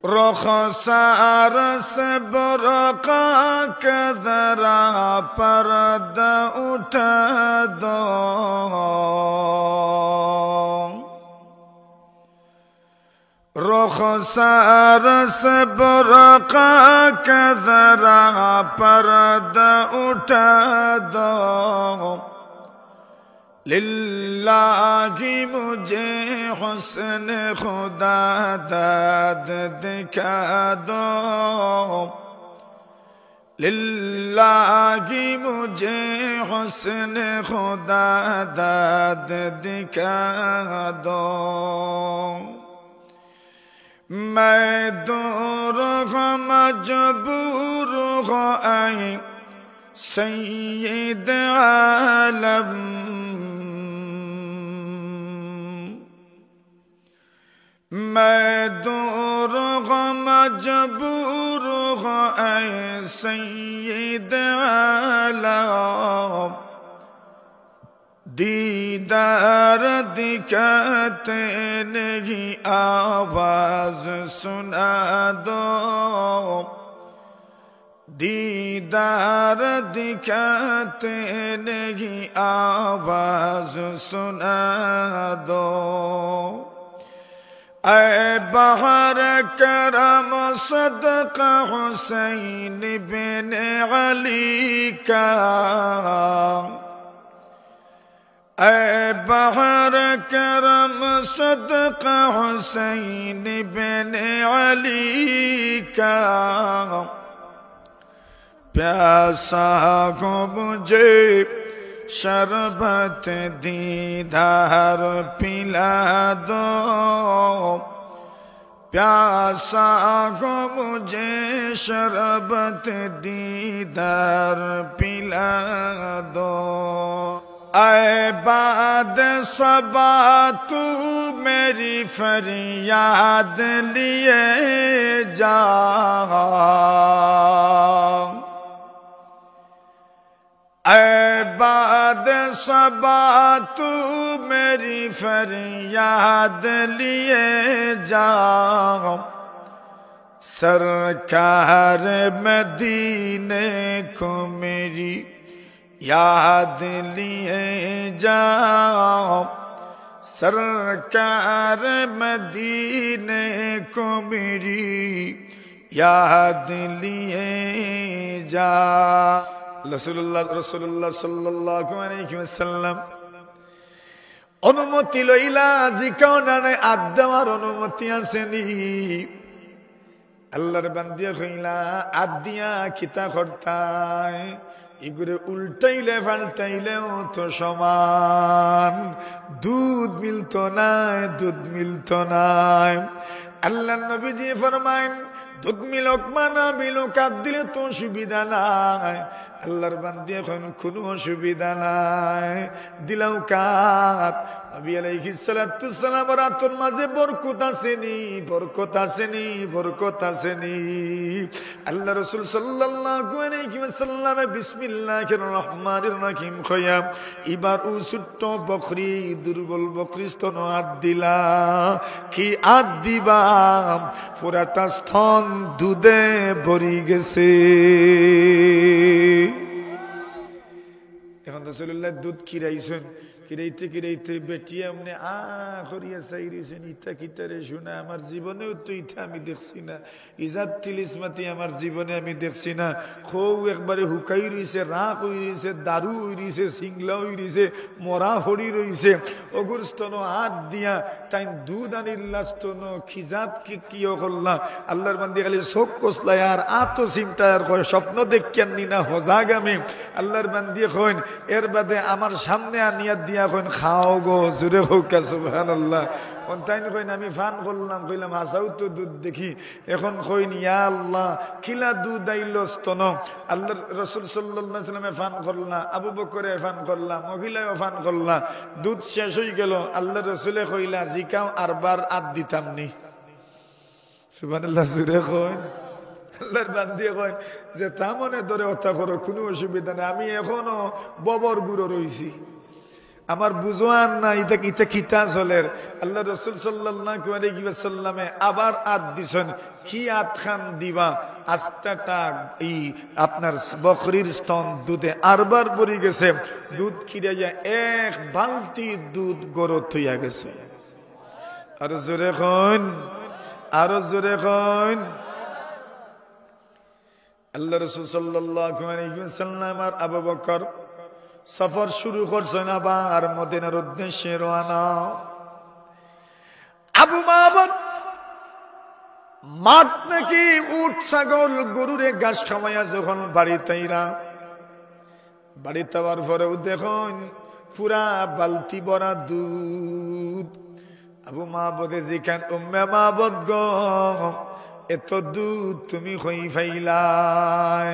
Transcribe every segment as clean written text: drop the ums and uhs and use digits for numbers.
रुखसार से बुरका के जरा पर्दा उठा दो, रुखसार से बुरका के जरा पर्दा उठा दो, लिल्लाही मुझे हुस्न खुदा दाद दिखा दो, लिल्लाही मुझे हुस्न खुदा दाद दिखा दो। मैं दूर हूँ मजबूर हूँ आई सैयद आलम, मैं दूर हूँ मजबूर हूँ ऐ सैयद आलम, दीदार दिखाते नहीं आवाज सुना दो, दीदार दिखाते नहीं आवाज सुना दो। ऐ बहर करम सदका हुसैन बिन अली का, ऐ बहर करम सदका हुसैन बिन अली का, प्यासा को मुझे शरबत दीदार पिला दो, प्यासा को मुझे शरबत दीदार पिला दो। ऐ बाद सबा तू मेरी फरियाद लिए जा, ऐ बाद सबा तू मेरी फरियाद लिए जा, सरकार मदीने को मेरी याद लिए जाओ, सरकार मदीने को मेरी याद लिए जा। रसूलुल्लाह सल्लल्लाहु अलैहि वसल्लम অনুমতি লইলা জিকাও না আদ্দামার অনুমতি আসেনি, আল্লাহর বান্দিয়া কইলা আদিয়া কিতা করতায়, এগুলো উল্টাইলে পাল্টাইলেও তো সমান, দুধ মিলতো নাই, দুধ মিলতো নাই। আল্লাহ নবীজি ফরমায়েন দুধ মিলক মানা মিলক আদ দিলে তো সুবিধা নাই, আল্লাহর বান্দি এখন কোনো অসুবিধা নাই, দিলাও কাত। নবী আলাইহিস সালাতু সালাম রাতের মাঝে বরকত আসেনি, বরকত আসেনি, বরকত আসেনি। আল্লাহ রাসূল সাল্লাল্লাহু আলাইহি ওয়াসাল্লাম বিসমিল্লাহির রহমানির রহিম কয়া এবার ও ছোট্ট বকরি দুর্বল বকরি স্তন আদ দিলা, কি আদ দিবা, পুরাটা স্তন দুধে ভরি গেছে। এখন রাসূলুল্লাহ দুধ কিরাইছেন, কিরাইতে কিরাইতে বেটিয়া এমনি করিয়া চাইছেন, ইটা কিতারে শোনা, আমার জীবনেও তো ইটা আমি দেখছি না, ইজাত তিলিসমাতি আমার জীবনে আমি দেখছি না। খৌ একবারে হুকাই রইছে, রাখ হয়ে রয়েছে, দারু হয়ে রয়েছে, সিংলা হয়ে রয়েছে, মরা হরি রয়েছে। অগুর স্তন হাত দিয়া তাই দুধ আনিল্লা স্তন খিজাত কিয় করলাম। আল্লাহর বান্দি খালি চোখ কষলাই আর আতো চিন্তা আর কয় স্বপ্ন দেখিয়ান নি না হজাগামী। আল্লাহর বান্দি কইন এর বাদে আমার সামনে আনিয়া দিয়া কইন খাও গো, জোরে হোক সুবহানাল্লাহ। তাই কইন আমি ফান করলাম, কইলাম হাসাও তো দুধ দেখি। এখন কইন ইয়া আল্লাহ খিলা দুধ আইল স্তন। আল্লাহ রাসূল সাল্লাল্লাহু আলাইহি ওয়াসাল্লামে ফান করলা, আবু বকরে ফান করলা, মহিলাও ফান করলা, দুধ শেষ হয়ে গেল। আল্লাহ রাসূলে কইলা জিকাও আরবার আদ দিতাম নি। সুবহানাল্লাহ, জোরে কইন। আল্লাহর বান্দি কইন যে তা মনে ধরে হত্যা করো, কোনো অসুবিধা নেই, আমি এখনো ববর গুঁড়ো রইছি। আমার বুঝোয়ান না ইতা ইতা কিতা চলের। আল্লাহ রাসূল সাল্লাল্লাহু আলাইহি ওয়াসাল্লামে আবার আদ দিছেন, কি আদ খান দিবা, আস্তাটা এই আপনার বকরির স্তন দুধে আরবার পড়ে গেছে, দুধ খিরাইয়া এক বালতি দুধ গরত হইয়া গেছে। আর জোরে কন, আরো জোরে কন। আল্লাহ রাসূল সাল্লাল্লাহু আলাইহি ওয়াসাল্লাম আর আবু বকর সফর শুরু করছেন, আবার মদিনার উদ্দেশ্যে রওনা। আবু মাহবুব মাঠ নাকি উট ছাগল গরুরে ঘাস খাওয়াইয়া যখন বাড়িতেইরা, বাড়িতে আবার পরেও দেখুন পুরা বালতি ভরা দুধ। আবু মাহবুবে জিকান, উম্মে মাহবুব গো, এত দুধ তুমি কই ফাইলাই?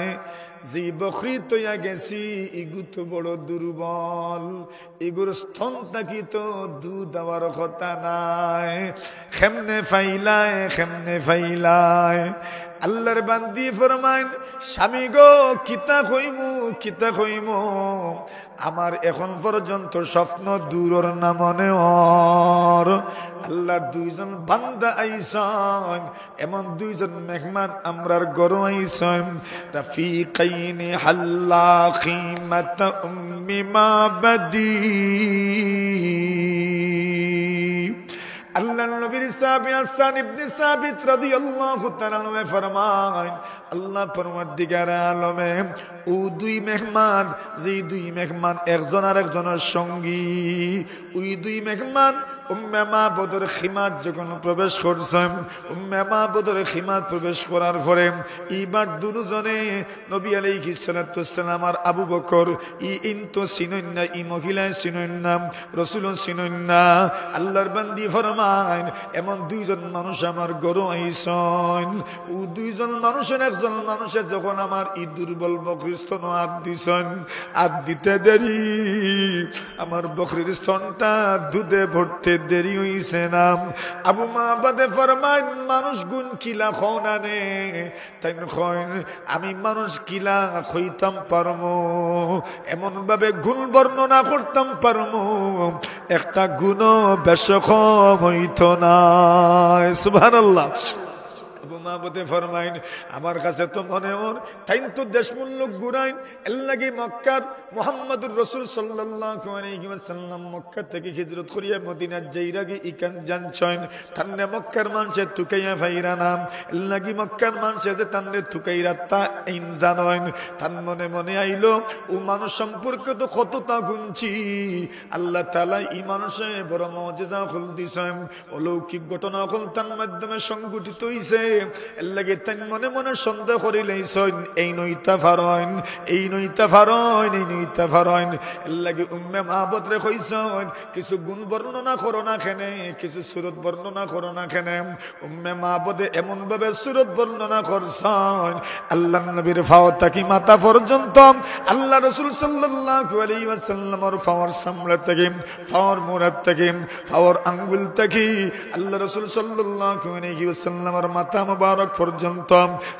যে বকরি তৈয়া গেছি ইগু তো বড় দুর্বল, এগুর স্তন থাকি তো দুধ দেওয়ার কথা নাই, কেমনে ফাইলায় কেমনে ফাইলায়? আল্লাহর বান্দি ফরমাইন, স্বামী গো কিতা কইমু কিতা কইমু, আমার এখন পর্যন্ত স্বপ্ন দূরর না মনে হর। আল্লাহর দুইজন বান্দা আইসন, এমন দুইজন মেহমান আমরার ঘর আইসন। রাফিকাইনি হাল্লা খিমাত উম্মি মাবাদি। আল্লাহর নবীর সাহাবী হাসান ইবনে সাবিত রাদিয়াল্লাহু তাআলা আনহু ফরমান, আল্লাহ পরওয়ারদিগার আলমে ও দুই মেহমান, যে দুই মেহমান একজন আর একজনের সঙ্গী, ওই দুই মেহমান উম্মে মাহবুবের খিমাত যখন প্রবেশ করছেন, উম্মে মাহবুবের খিমাত প্রবেশ করার পরে এইবার দুজনে নবী আলাইহিস সালাতু ওয়াসসালাম আর আবু বকর ইনতো চিনেন না, ই মহিলায় চিনেন না, রাসূল চিনেন না। আল্লাহর বান্দি ফরমান, এমন দুইজন মানুষ আমার ঘরে আইসন, ও দুইজন মানুষের একজন মানুষের যখন আমার ই দুর্বল বকরির স্তন হাত দিছেন, হাত দিতে দেরি আমার বকরির স্তনটা দুধে ভরতে দেরি হইছে না। আবু মাহবুবে ফরমান, মানুষ গুণ কিলা খোনানে, তাই কইন আমি মানুষ কিলা কইতাম পারমু, এমন ভাবে গুণ বর্ণনা করতাম পারমু, একটা গুণ বেশ কম হইতো না। সুবহানাল্লাহ। আবু মাহবুবে ফরমাইন, আমার কাছে তো মনে হর তাই তো দেশ মূল্য ঘুরাইন, এর লাগি মক্কার মুহাম্মদুর রাসূল সাল্লাল্লাহু আলাইহি ওয়াসাল্লাম মক্কা থেকে হিজরত করিয়া মদিনার যাইরাগে ইকান জানছন, তান্নে মক্কার মানুষে তুকাইয়া ফাইরা নাম, এর লাগি মক্কার মানুষে যে তান্নে তুকাইরা তা ইন জানন। তান মনে মনে আইলো ও মানুষ সম্পর্কে তো কতটা গুনছি, আল্লাহ তাআলা এই মানুষে বড় মুজিজা খুল দিছেন, অলৌকিক ঘটনা খুল তার মাধ্যমে সংগঠিত হইছে। এর লাগে তাই মনে মনে সন্দেহ করিলেইছেন, এই নইতা ফারন, এই নইতা ফারন, এই নইতা ফারন। এর লাগে উম্মে মাহবুব রে কইছেন, কিছু গুণ বর্ণনা করো না কেনে, কিছু সূরত বর্ণনা করো না কেনে? উম্মে মাহবুবে এমন ভাবে সূরত বর্ণনা করছেন, আল্লাহর নবীর ফাও থেকে মাথা পর্যন্ত, আল্লাহ রাসূল সাল্লাল্লাহু আলাইহি ওয়াসাল্লামের ফাওয়ার সামনে থেকে, ফাওয়ার মুরাদ থেকে, ফাওয়ার আঙ্গুল থেকে আল্লাহ রাসূল সাল্লাল্লাহু আলাইহি ওয়াসাল্লামের মাথা মুবারক পর্যন্ত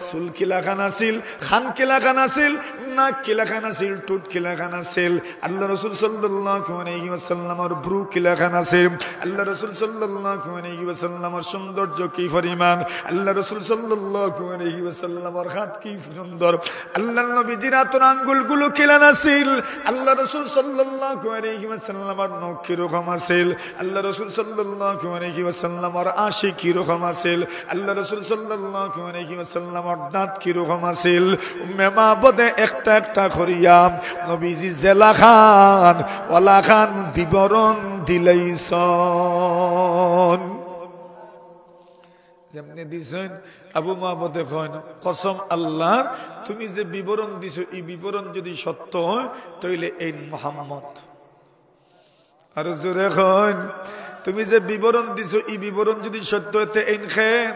চুল কি লাগান আছিল, খান কি লাগান আছিল, নাক কি লাগান আছিল, ঠোঁট কি লাগান আছিল, আল্লাহ রাসূল সাল্লাল্লাহু আলাইহি ওয়াসাল্লামের ভ্রু কি লাগান আছিল, আল্লাহ রাসূল সাল্লাল্লাহু আলাইহি ওয়াসাল্লামের সৌন্দর্য কি পরিমাণ, আল্লাহ রাসূল সাল্লাল্লাহু আলাইহি ওয়াসাল্লামের হাত কি সুন্দর, আল্লাহর নবীজির হাতের আঙ্গুলগুলো কি লাগান আছিল, আল্লাহ রাসূল সাল্লাল্লাহু আলাইহি ওয়াসাল্লামের নখ কি রকম আছিল, আল্লাহ রাসূল সাল্লাল্লাহু আলাইহি ওয়াসাল্লামের আশি কি রকম আছিল, আল্লাহ রাসূল সাল্লাল্লাহু আলাইহি ওয়াসাল্লামের দাঁত কি রকম আছিল। উম্মে মাহবুবে একটা একটা করিয়া নবীজি জেলা খান ওয়ালা খান বিবরণ দিলেইছন। যেমনি দিছেন আবু মাহবুবে কইন, কসম আল্লাহর, তুমি যে বিবরণ দিছো এই বিবরণ যদি সত্য হয় তাইলে এই মুহাম্মদ। আর জোরে কইন, তুমি যে বিবরণ দিছো এই বিবরণ যদি সত্য হতে এই খেন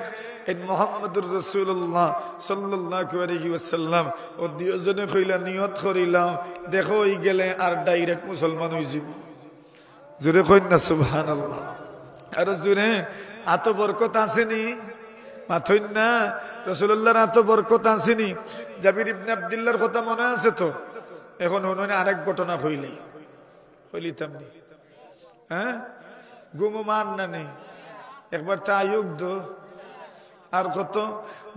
এই মুহাম্মদুর রাসূলুল্লাহ সাল্লাল্লাহু আলাইহি ওয়াসাল্লাম ও দুইজনে কইলা নিয়ত করিলা, দেখো এই গেলে আর ডাইরেক্ট মুসলমান হই যাব। জোরে কইন না সুবহানাল্লাহ। আর জোরে এত বরকত আসেনি মাথইন না, রাসূলুল্লাহর এত বরকত আসেনি। জাবির ইবনে আব্দুল্লাহর কথা মনে আছে তো? এখন হইল আরেক ঘটনা কইলি কইলিতাম নি। হ্যাঁ গুমো মান না নেই একবার তায়ুক দো আর কত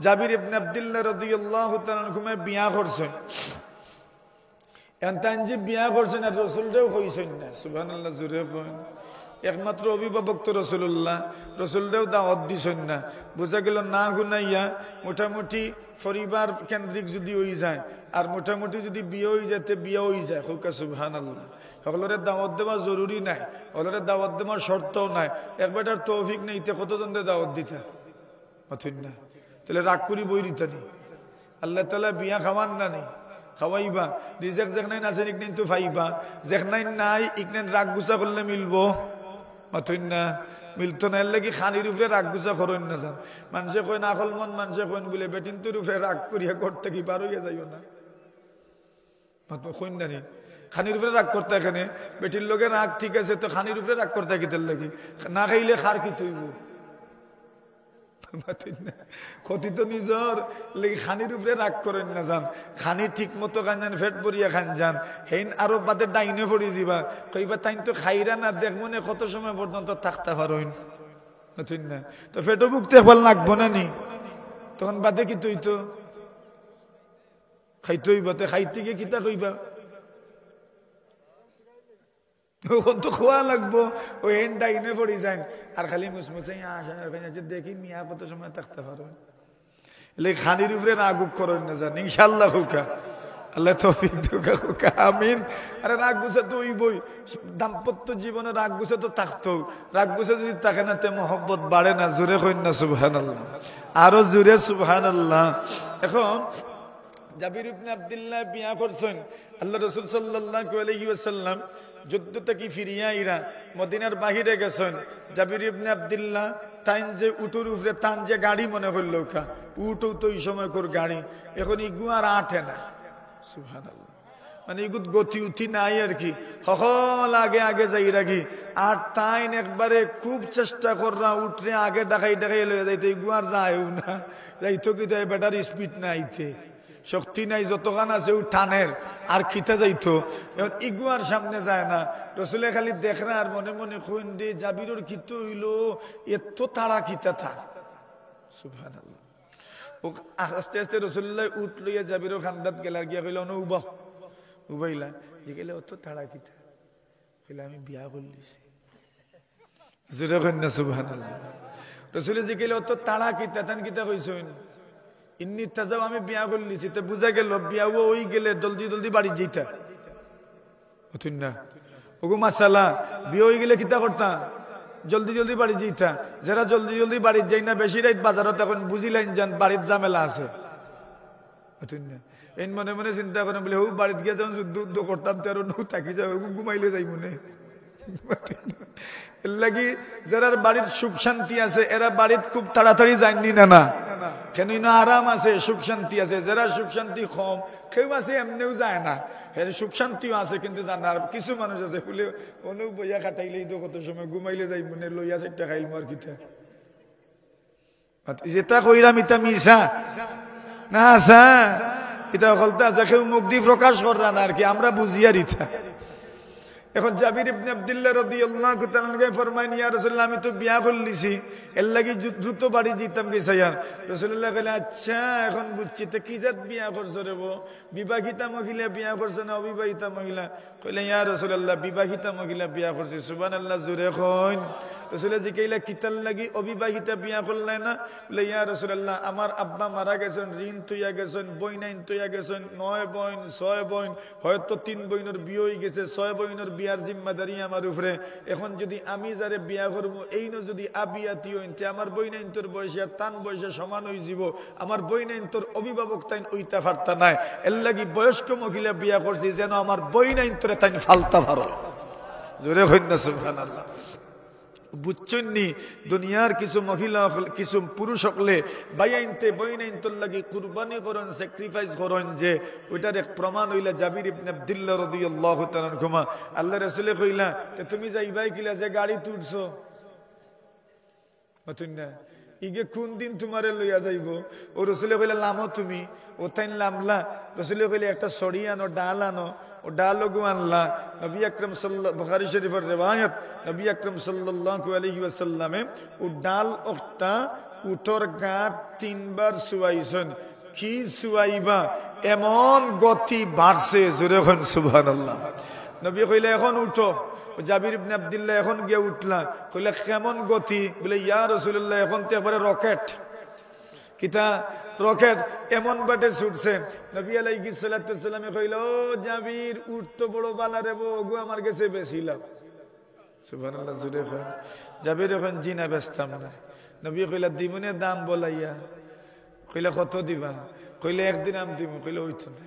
জাবির ইবনে আব্দুল্লাহ রাদিয়াল্লাহু তাআলা আনহু বিয়া করছেন এনতান যে বিয়া করছেন আর রাসূলও কইছেন না সুবহানাল্লাহ জোরে কইন একমাত্র অভিভাবক তো রাসূলুল্লাহ রাসূলও দাওয়াত দিছেন না বুঝা গেল না গুনাইয়া মোটামুটি পরিবার কেন্দ্রিক যদি হই যায় আর মোটামুটি যদি বিয়ে হই যেতে বিয়ে হই যায় হোকা সুবহানাল্লাহ সকলের দাওয়াত দেওয়া জরুরি নাই সকলের দাওয়াত দেওয়ার শর্তও নাই একবারটার তৌফিক নেইতে কতজনদের দাওয়াত দিতা মাথুন না তাহলে রাগ করি বই দিতানি আল্লাহ তাআলা বিয়া খাওয়ান না নি খাওয়াইবা রিজেক যেখানে আছে ইকনেন তো ফাইবা যেখানে নাই ইকনেন রাগ গুছা করলে মিলবো মাথুন না মিলতো না এর লাগি খানির উপরে রাগ গুছা করেন না যান মানুষে কয় না হল মন মানুষে কইন বলে বেটিন তোর উপরে রাগ করিয়া করতে কি পার হইয়া যাইও না মাত্র কইন না নি খানির উপরে রাগ করতে এখানে বেটির লোকে রাগ ঠিক আছে তো খানির উপরে রাগ করতে কিতার লাগি না খাইলে খার কি তৈব ক্ষতি তো নিজর খানির উপরে রাগ করেন না যান খানি ঠিক মতো খান যান ফেট ভরিয়া খান যান হেন আরো বাদে ডাইনে পড়ি যাবা কইবা তাই তো খাইরা না দেখ মনে কত সময় পর্যন্ত থাকতে পারেন না তো ফেটো বুকতে বল নাকবো না নি তখন বাদে কি তুই তো খাইতে হইবা তো খাইতে গিয়ে কিতা কইবা তো খোয়া লাগবো ওই হেন ডাইনে পড়ি যান আর খালি মুসমুসে দেখি মিয়া কত সময় থাকতে পারো খানির উপরে রাগুক করেন না যান ইনশাল্লাহ হুকা আল্লাহ তৌফিক দুকা হুকা আমিন আরে রাগ গুছা তো ওই বই দাম্পত্য জীবনে রাগ গুছা তো থাকতো রাগ গুছা যদি থাকে না তে মহব্বত বাড়ে না জোরে কইন না সুবহানাল্লাহ আরো জোরে সুবহানাল্লাহ এখন জাবির ইবনে আব্দুল্লাহ বিয়া করছেন আল্লাহ রাসূল সাল্লাল্লাহু আলাইহি ওয়াসাল্লাম যুদ্ধ থেকে ফিরিয়া ইরা মদিনার বাহিরে গেছেন জাবির ইবনে আব্দুল্লাহ তাইন যে উটুর উপরে তান যে গাড়ি মনে হইল কা উটও তো এই সময় কর গাড়ি এখন ইগু আর আঠে না সুবহানাল্লাহ মানে ইগুত গতি উঠি নাই আর কি হল আগে আগে যাই রাখি আর তাইন একবারে খুব চেষ্টা কররা উঠরে আগে ডাকাই ডাকাই লয়ে যাইতে ইগু আর যায়ও না যাইতো কি দেয় বেটার স্পিড নাইতে শক্তি নাই যতখান আছে ওই টানের আর খিতে যাইতো ইগুয়ার সামনে যায় না রসুলে খালি দেখরা আর মনে মনে কইন রে জাবিরর খিতে হইলো এত তাড়া খিতা থাক সুবহানাল্লাহ ও আস্তে আস্তে রসুল্লাহ উঠ লইয়া জাবিরর খান্দাত গেলার গিয়া কইল ন উবা উবাইলা গেলে অত তাড়া খিতা কইলে আমি বিয়া করলিছি জোরে কইন না সুবহানাল্লাহ রসুলে যে গেলে অত তাড়া খিতা তান কিতা কইছেন ইন্নি তাজাও আমি বিয়া করলিছি তো বুঝা গেল বিয়াও ওই গেলে জলদি জলদি বাড়ি যেতা বুঝুন না ওগো মাসালা বিয়ে হয়ে গেলে কিতা করতা জলদি জলদি বাড়ি যেতা যারা জলদি জলদি বাড়ি যাই না বেশি রাত বাজারত এখন বুঝিলেন যান বাড়ির ঝামেলা আছে বুঝুন না এই মনে মনে চিন্তা করেন বলে ও বাড়িতে গিয়ে যখন যুদ্ধ করতাম তো আর থাকি যাও ঘুমাইলে যাই মনে লাগি যারা বাড়ির সুখ শান্তি আছে এরা বাড়িতে খুব তাড়াতাড়ি যায়নি না না কেন আরাম আছে সুখ শান্তি আছে যারা সুখ শান্তি কম কেউ আছে এমনিও যায় না সুখ শান্তিও আছে কিন্তু জানার কিছু মানুষ আছে বলে অনেক বইয়া কাটাইলেই তো কত সময় ঘুমাইলে যাই মনে লইয়া চারটা খাইল আর কিতা যেটা কইরাম ইতা মিশা না আসা এটা বলতে আছে কেউ মুখ দিয়ে প্রকাশ করা না আর কি আমরা বুঝিয়ার ইতা এখন জাবির ইবনে আব্দুল্লাহ রাদিয়াল্লাহু তাআলা ফরমায় ইয়া রাসূলুল্লাহ আমি তো বিয়া করলিছি এর লাগি দ্রুত বাড়ি যেতাম কি সাইয়ার রাসূলুল্লাহ কইলেন আচ্ছা এখন বুঝছি তো কি জাত বিয়া করছো রে গো বিবাহিতা মহিলা বিয়া করছে না অবিবাহিতা মহিলা কইলেন ইয়া রাসূলুল্লাহ বিবাহিতা মহিলা বিয়া করছে সুবহানাল্লাহ জোরে কইন রাসূলুল্লাহ জিকাইলা কিতাল লাগি অবিবাহিতা বিয়া করলে না বলে ইয়া রাসূলুল্লাহ আমার আব্বা মারা গেছেন ঋণ তুইয়া গেছেন বইনাইন তুইয়া গেছেন 9 বোন 6 বোন হয়তো 3 বোনের বিয়ে হয়ে গেছে 6 বোনের বিয়ার জিম্মাদারি আমার উপরে এখন যদি আমি যারে বিয়া করব এই ন যদি আবিয়াতি হইতে আমার বইনাইন তোর বয়সে আর তান বয়সে সমান হই যাব আমার বইনাইন তোর অভিভাবক তাইন ওইটা ফারতা নাই এর লাগি বয়স্ক মহিলা বিয়া করছি যেন আমার বইনাইন তোরে তাইন ফালতা ভারো জোরে কইন না সুবহানাল্লাহ বুঝছেননি দুনিয়ার কিছু মহিলা কিছু পুরুষ হলে বাইআইনতে বইনাইনতর লাগি কুরবানি করেন স্যাক্রিফাইস করেন যে ওইটার এক প্রমাণ হইলা জাবির ইবনে আব্দুল্লাহ রাদিয়াল্লাহু তাআলা আনহুমা আল্লাহ রাসূলে কইলা তে তুমি যাইবাই কিলা যে গাড়ি তুলছো বুঝছেন না ইগে কোন দিন তোমারে লইয়া যাইব। ও রসুলে কইলে লামো তুমি, ও তাইন লামলা। রসুলে কইলে একটা সরি আনো, ডাল আনো, ও ডাল গু আনলা। নবী আকরাম সাল্লাল্লাহু বুখারী শরীফের রিওয়ায়াত, নবী আকরাম সাল্লাল্লাহু আলাইহি ওয়াসাল্লামে ও ডাল একটা উটর গাঁট 3 বার সুয়াইছেন। কি সুয়াইবা, এমন গতি বাড়ছে, জোরে কোন সুবহানাল্লাহ। নবী কইলে এখন উঠো। জাবির ইবনে আব্দুল্লাহ এখন গিয়ে উঠলা। কইলে কেমন গতি? বলে ইয়া রাসূলুল্লাহ এখন তো একবারে রকেট। কিতা রকেট এমন বাটে ছুটছেন। নবী আলাইহিস সালাতু ওয়াস সালামে কইল, ও জাবির উঠ তো বড় বালা রে গো, আমার কাছে বেশিলাম। সুবহানাল্লাহ জোরে কর। জাবির এখন জিনা বেচতাম না। নবী কইলা দিমুনে দাম বলাইয়া। কইলা কত দিবা? কইলে 1 দিরহাম দিমু। কইলে ওইতো না।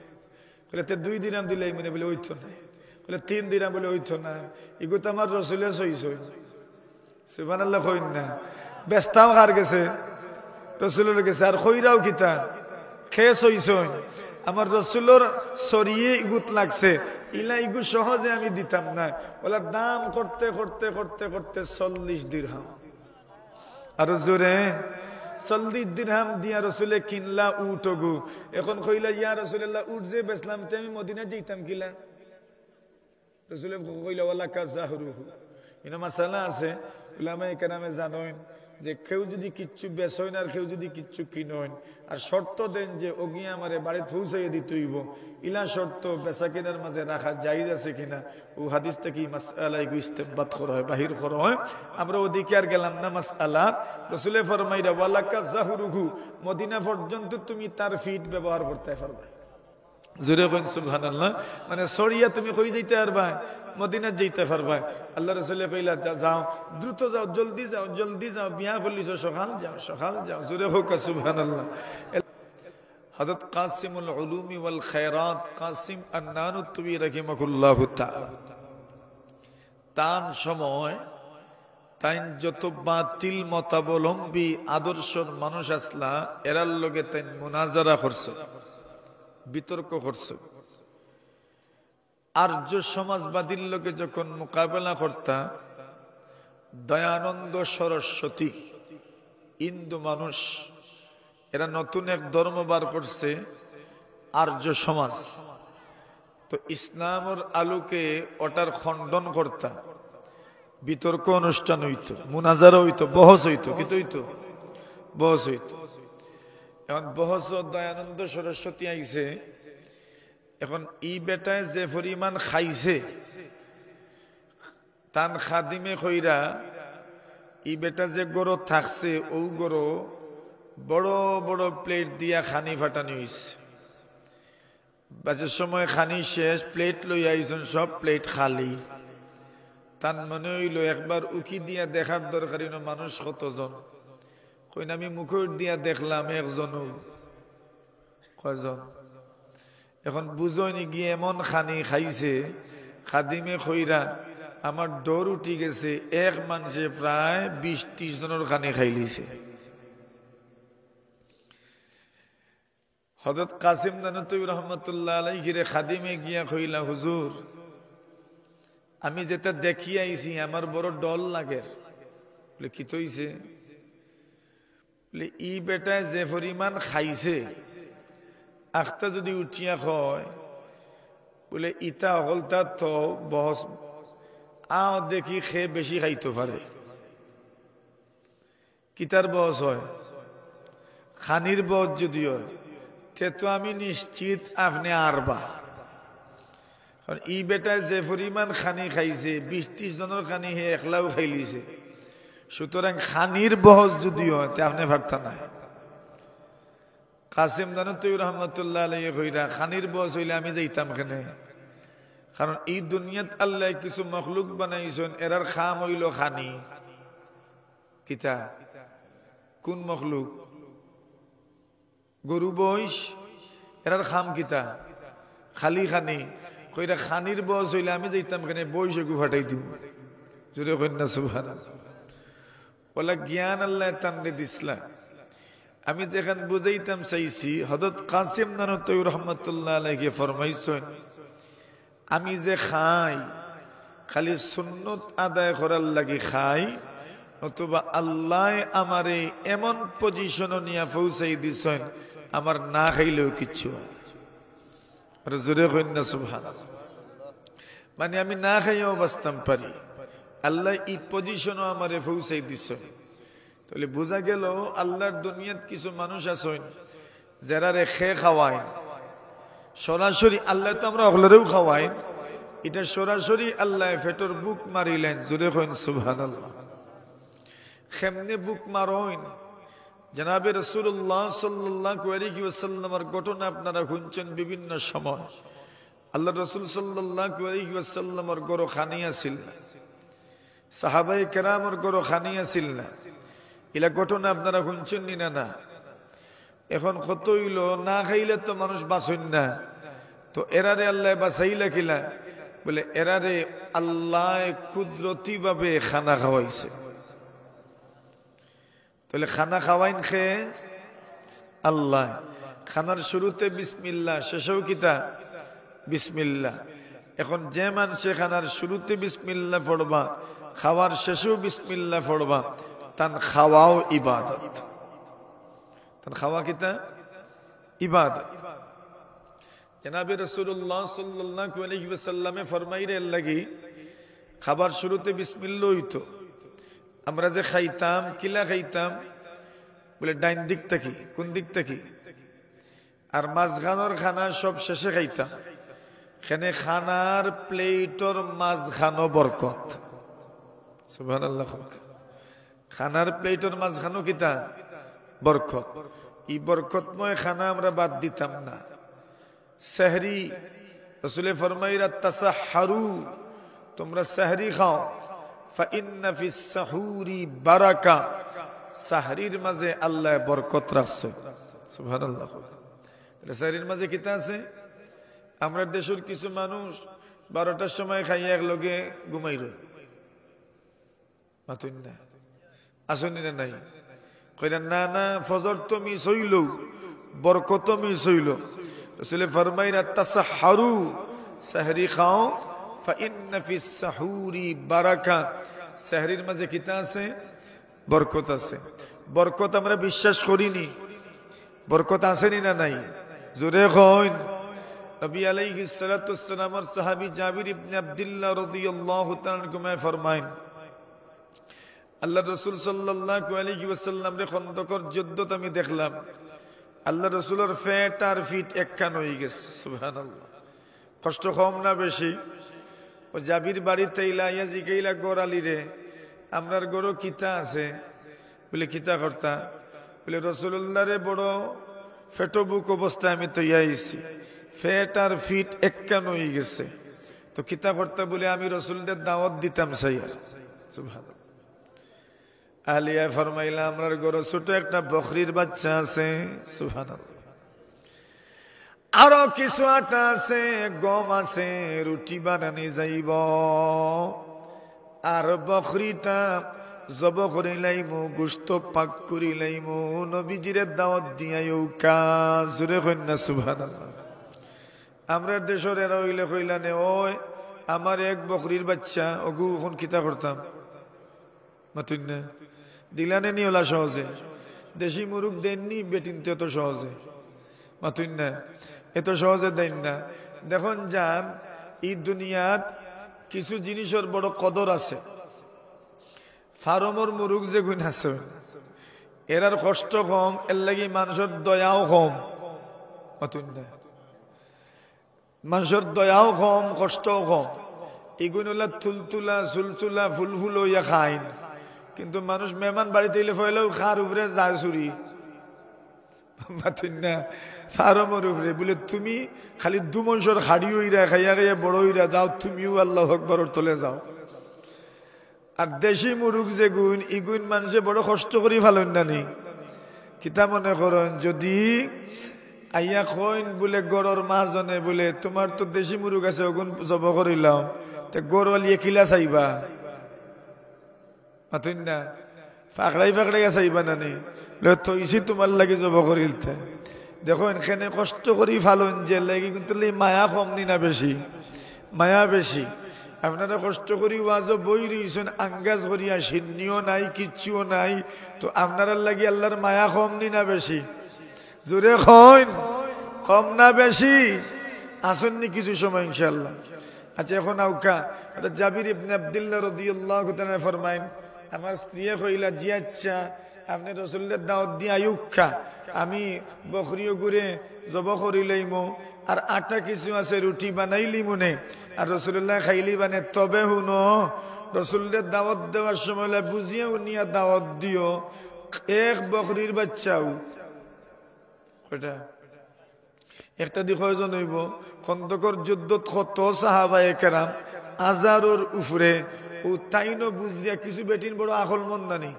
কইলে তে 2 দিরহাম দিলাই মনে? বলে ওইতো না। বলে 3 দিরহাম। বলে ওইতো না। ইগো তো আমার রাসূলের সইছ। সুবহানাল্লাহ কইন না। বেচতাম কার গেছে? রাসূলের গেছে। আর কইরাও কিতা খেয়ে সইছ। আমার রাসূলের সরিয়ে ইগুত লাগছে, ইলা ইগু সহজে আমি দিতাম না। বলে দাম করতে করতে করতে করতে 40 দিরহাম। আর জোরে 40 দিরহাম দিয়া রসুলে কিনলা উট গু। এখন কইলা ইয়া রাসূলুল্লাহ উট যে বেচলাম তে আমি মদিনা যাইতাম কিলা? রসুলে কইলা ওয়ালা কাযাহরুহু। ইনা মাসালা আছে, উলামায়ে কেরামে জানেন যে কেউ যদি কিচ্ছু বেচেন আর কেউ যদি কিচ্ছু কিনেন আর শর্ত দেন যে ওগিয়ে আমারে বাড়ি পৌঁছাইয়ে দিতে হইব, ইলা শর্ত বেচা কেনার মাঝে রাখা জায়েজ আছে কিনা ও হাদিস থেকে মাসআলা ইস্তেমবাত করা হয়, বাহির করা হয়। আমরা ওদিকে আর গেলাম না মাসআলা। রাসূলে ফরমাইরা ওয়ালা কাযাহরুহু, মদিনা পর্যন্ত তুমি তার ফিট ব্যবহার করতে পারবে। জোরে কইন সুবহানাল্লাহ। মানে সরিয়া তুমি কই যাইতে পারবা? মদিনা যাইতে পারবা। আল্লাহ রাসূলে কইলা যাও, দ্রুত যাও, জলদি যাও, জলদি যাও, বিয়া করলিছো সকাল যাও, সকাল যাও। জোরে হোক সুবহানাল্লাহ। হযরত কাসিমুল উলুমি ওয়াল খায়রাত কাসিম আন-নানুতুবি রাহিমাহুল্লাহু তাআলা তান সময় তাইন যত বাতিল মতাবলম্বী আদর্শের মানুষ আসলা এরার লগে তাইন মুনাজারা করছে, বিতর্ক করছে। আর্য সমাজবাদীর লোকে যখন মোকাবেলা করতা, দয়ানন্দ সরস্বতী হিন্দু মানুষ, এরা নতুন এক ধর্ম বার করছে আর্য সমাজ। তো ইসলামের আলোকে ওটার খণ্ডন করতা, বিতর্ক অনুষ্ঠান হইতো, মুনাজারা হইতো, বহস হইতো। কিন্তু হইতো বহস হইতো। এখন বহস দয়ানন্দ সরস্বতী আইছে। এখন ই বেটায় যে পরিমাণ খাইছে, তান খাদিমে কইরা ই বেটা যে গরো থাকছে ও গরো বড় বড় প্লেট দিয়া খানি ফাটানি হইছে। বাজের সময় খানি শেষ, প্লেট লই আইছেন, সব প্লেট খালি। তান মনে হইল একবার উকি দিয়া দেখার দরকারি না মানুষ কতজন। কইন আমি মুখর দিয়া দেখলাম একজন। কয়জন? এখন বুঝনি গিয়ে এমন খানি খাইছে খাদিমে কইরা আমার ডর উঠি গেছে, এক মানুষে প্রায় 20-30 জনের খানি খাইলিছে। হযরত কাসিম নানুতুবি রহমাতুল্লাহ আলাইহি রে খাদিমে গিয়া কইলা, হুজুর আমি যেটা দেখি আইছি আমার বড় ডর লাগে। বলে কি হইছে? বলে ই বেটায় যে পরিমাণ খাইছে, আখটা যদি উঠিয়া হয় বলে ইটা হলতা তো বহস আও দেখি খেয়ে বেশি খাইতে পারে। কিতার বহস হয়? খানির বহস যদি হয় তে তো আমি নিশ্চিত আপনি আরবা। কারণ ই বেটায় যে পরিমাণ খানি খাইছে, 20-30 জনের খানি হে একলাও খাইলিছে। সুতরাং খানির বহস যদি হয় তে আপনি ভাবতা নাই। কাসিম নানুতুবি রহমাতুল্লাহ আলাইহি কইরা খানির বহস হইলে আমি যাইতাম কেনে? কারণ এই দুনিয়াত আল্লাহ কিছু মখলুক বানাইছেন, এরার খাম হইল খানি। কিতা? কোন মখলুক? গরু বইস, এরার খাম কিতা? খালি খানি। কইরা খানির বহস হইলে আমি যাইতাম কেনে? বইসে গু ফাটাই দিব। জোরে কন্যা সুবহানাল্লাহ। বলা জ্ঞান আল্লাহ তামনে দিসলা। আমি যেখান বুঝাইতাম চাইছি, হযরত কাসিম নানুতুবি রহমাতুল্লাহ আলাইহি ফরমাইছেন, আমি যে খাই খালি সুন্নত আদায় করার লাগি খাই, নতুবা আল্লাহ আমারে এমন পজিশন নিয়ে পৌঁছাই দিছেন আমার না খাইলেও কিচ্ছু আর জোরে কইন না সুবহানাল্লাহ। মানে আমি না খাইও বাঁচতাম পারি, আল্লাহ এই পজিশনও আমারে পৌঁছাই দিছেন। তাহলে বোঝা গেল আল্লাহর দুনিয়াত কিছু মানুষ আছেন যারা রেখে খাওয়ায় সরাসরি, আল্লাহ তো আমরা অগলরেও খাওয়াই, এটা সরাসরি আল্লাহ ফেটর বুক মারিলেন। জোরে কইন সুবহানাল্লাহ। কেমনে বুক মারইন? জনাবে রাসূলুল্লাহ সাল্লাল্লাহু আলাইহি ওয়াসাল্লামের ঘটনা আপনারা শুনছেন বিভিন্ন সময়। আল্লাহ রাসূল সাল্লাল্লাহু আলাইহি ওয়াসাল্লামের গরো খানিয়া ছিল না, সাহাবায়ে কেরামের গরো খানিয়া ছিল না। এলা ঘটনা আপনারা শুনছেন নি? না। এখন কত হইল, না খাইলে তো মানুষ বাঁচেন না, তো এরারে আল্লাহ বাঁচাইলা কিলা? বলে এরারে আল্লাহ কুদরতি ভাবে খানা খাওয়াইছে। তাহলে খানা খাওয়াইন খেয়ে আল্লাহ। খানার শুরুতে বিসমিল্লাহ, শেষেও কিতা বিসমিল্লাহ। এখন যে মানুষে খানার শুরুতে বিসমিল্লাহ পড়বা, খাওয়ার শেষেও বিসমিল্লাহ পড়বা, তান খাওয়াও ইবাদত। তান খাওয়া কিতা ইবাদত। জনাবে রাসূলুল্লাহ সাল্লাল্লাহু আলাইহি ওয়াসাল্লামে ফরমাইলেন লাগি খাবার শুরুতে বিসমিল্লাহ হইতো। আমরা যে খাইতাম কিলা খাইতাম? বলে ডাইন দিক থেকে। কোন দিক থেকে? আর মাঝখানোর খানা সব শেষে খাইতাম। এখানে খানার প্লেটর মাঝখানো বরকত। সুবহানাল্লাহ। খানার প্লেটর মাঝখানো কিতা বরকত। এই বরকতময় খানা আমরা বাদ দিতাম না। সেহরি রাসূলে ফরমাইরা তাসাহহারু, তোমরা সেহরি খাও। ফাইন্না ফিস সাহুরি বারাকা, সাহরির মাঝে আল্লাহ বরকত রাখছে। সুবহানাল্লাহ। সাহরির মাঝে কিতা আছে? আমরা দেশের কিছু মানুষ 12টার সময় খাইয়া এক লগে ঘুমাই রয়। মাতুন না আসুন না নাই কইরা না না, ফজর তো মিস হইল, বরকত মিস হইল। রাসূলে ফরমাইরা তাসাহহারু, সাহরি খাও। ফাইন্না ফিস সাহুরি বারাকা, সাহরির মাঝে কিতা আছে? বরকত আছে। বরকত আমরা বিশ্বাস করিনি, বরকত আসেনি না নাই? জোরে কইন। নবী আলাইহিস সালাতু ওয়াসসালামের সাহাবী জাবির ইবনে আব্দুল্লাহ রাদিয়াল্লাহু তাআলা আনহু ফরমায়েন, আল্লাহ রাসূল সাল্লাল্লাহু আলাইহি ওয়াসাল্লাম রে খন্দকের যুদ্ধত আমি দেখলাম আল্লাহ রাসূলের পেট আর ফিট একখান হয়ে গেছে। সুবহানাল্লাহ। কষ্ট কম না বেশি? ও জাবির বাড়িতে ইলাইয়া জিগাইলা গোরালি রে, আমরার গরো কিতা আছে? বলে কিতা করতা? বলে রাসূলুল্লাহ রে বড় ফেটবুক অবস্থায় আমি তো আইছি, ফেট আর ফিট একখান হয়ে গেছে, তো কিতা করতা? বলে আমি রাসূলদের দাওয়াত দিতাম সাইয়ার। সুবহানাল্লাহ। আলিয়া ফরমাইলা আমরার গরো ছোট একটা বকরির বাচ্চা আছে। সুবহানাল্লাহ। আরো কিছু আটা আছে, গম আছে, রুটি বানানি যাইব। আর বকরিটা জব করে লাইমু, গোশত পাক করে লাইমু, নবীজিরে দাওয়াত দিয়াইও কাজ। জোরে কইনা সুবহানাল্লাহ। আমরা দেশের এরা হইলে কইলানে, ওই আমার এক বকরির বাচ্চা, ওগু এখন কিতা করতাম? মাতুন না দিলানে নি ওলা সহজে। দেশি মুরুখ দেননি বেটিনতে এত সহজে। মাতুন না এত সহজে দেন না। দেখুন যান এই দুনিয়াত কিছু জিনিসের বড় কদর আছে। ফার্মর মুরুখ যে গুণ আছে, এরার কষ্ট কম, এর লাগি মানুষের দয়াও কম। মাতুন না মানুষের দয়াও কম, কষ্টও কম। এগুন হল তুলতুলা চুলচুলা ফুলফুল হইয়া খাইন, কিন্তু মানুষ মেহমান বাড়িতে এলে ফেলেও খার উপরে যায় চুরি। মাতুন না ফার্মর উপরে বলে তুমি খালি দুমনসর হাড়ি হইরা খাইয়া খাইয়া বড় হইরা যাও, তুমিও আল্লাহু আকবারের তলে যাও। আর দেশি মুরুখ যে গুণ, ই গুণ মানুষে বড় কষ্ট করি ভালো নানি। কিতা মনে করেন যদি আইয়া কইন বলে গরর মাজনে বলে তোমার তো দেশি মুরুখ আছে, ওগুন জব করিলাও, তে গরওয়ালিয়ে কিলা চাইবা? মাতুন না ফাকড়াই ফাকড়াই চাইবা নানি, তৈছি তোমার লাগে জব করিলতে। দেখো এখানে কষ্ট করি ফালন যে লাগে, কিন্তু মায়া কম নি না বেশি? মায়া বেশি। আপনারা কষ্ট করি ওয়াজও বই রইছেন, আঙ্গাজ করিয়া সিন্নিও নাই, কিচ্ছুও নাই, তো আপনারা লাগি আল্লাহর মায়া কম নি না বেশি? জোরে কইন, কম না বেশি? আসেননি কিছু সময় ইনশাআল্লাহ। আচ্ছা, এখন আউকা জাবির ইবনে আব্দুল্লাহ রাদিয়াল্লাহু তাআলা ফরমাইন, আমার স্ত্রী কইলা, জি আচ্ছা, আপনি রাসূলের দাওয়াত দিয়া আয়ুক্ষা, আমি বকরিও গুরে জব করিলাইমু, আর আটা কিছু আছে রুটি বানাইলি মনে, আর রাসূলুল্লাহ খাইলি বানে। তবে হুনো, রাসূলের দাওয়াত দেওয়ার সময় বুঝিয়া উনিয়া দাওয়াত দিও, এক বকরির বাচ্চাও ওটা একটা দি কয়জন হইব? খন্দকর যুদ্ধত কত সাহাবায়ে কেরাম, হাজারের উপরে, ও তাইনো বুঝিয়া কিছু বেটিন বড় আকল মন নানি,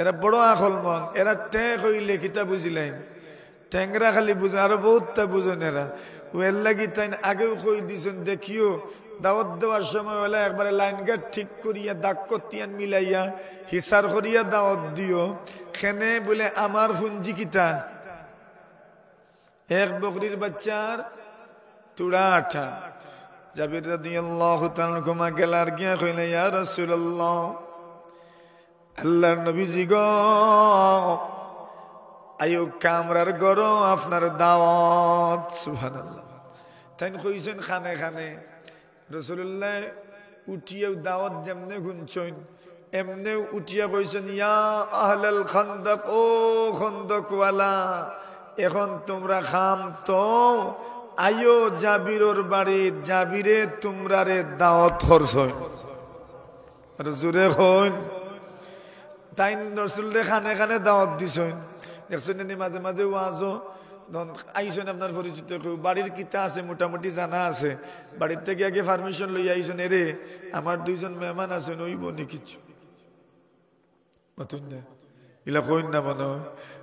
এরা বড় আকল মন, এরা ট্যাং হইলে কিতা বুঝিলেন, ট্যাংরা খালি বুঝেন, আরো বহুতটা বুঝেন এরা। ও এর লাগি তাই আগেও কই দিছেন, দেখিও দাওয়াত দেওয়ার সময় হলে একবারে লাইন গার্ড ঠিক করিয়া দাগ কতিয়ান মিলাইয়া হিসার করিয়া দাওয়াত দিও। খেনে বলে আমার ফুঞ্জি কিতা, এক বকরির বাচ্চার তুড়া আঠা। জাবির রাদিয়াল্লাহু তাআলা ঘুমা গেলার গিয়া কইলে, ইয়া রাসূলুল্লাহ, আল্লাহর নবীজি গো, আয়ো কামরার গরো আপনার দাওয়াত। সুবহানাল্লাহ। তাই কইছেন খানে খানে। রাসূলুল্লাহ উঠিয়া দাওয়াত যেমনে গুনছেন এমনে উঠিয়া কইছেন, ইয়া আহলাল খান্দক, ও খন্দকওয়ালা, এখন তোমরা খাম তো, আয়ো জাবিরর বাড়ি, জাবিরে তোমরা রে দাওয়াত করছই। আর জোরে হইন, তাই রাসূলুল্লাহ খানে খানে দাওয়াত দিছেন। দেখছেন মাঝে মাঝে ওয়াজও আইসেন, আপনার পরিচিত কেউ বাড়ির কিতা আছে মোটামুটি জানা আছে, বাড়ির থেকে আগে পারমিশন লই আইসেন, এরে আমার দুইজন মেহমান আছেন, ওইব নি কিছু ইলা কইন না মনে হয়,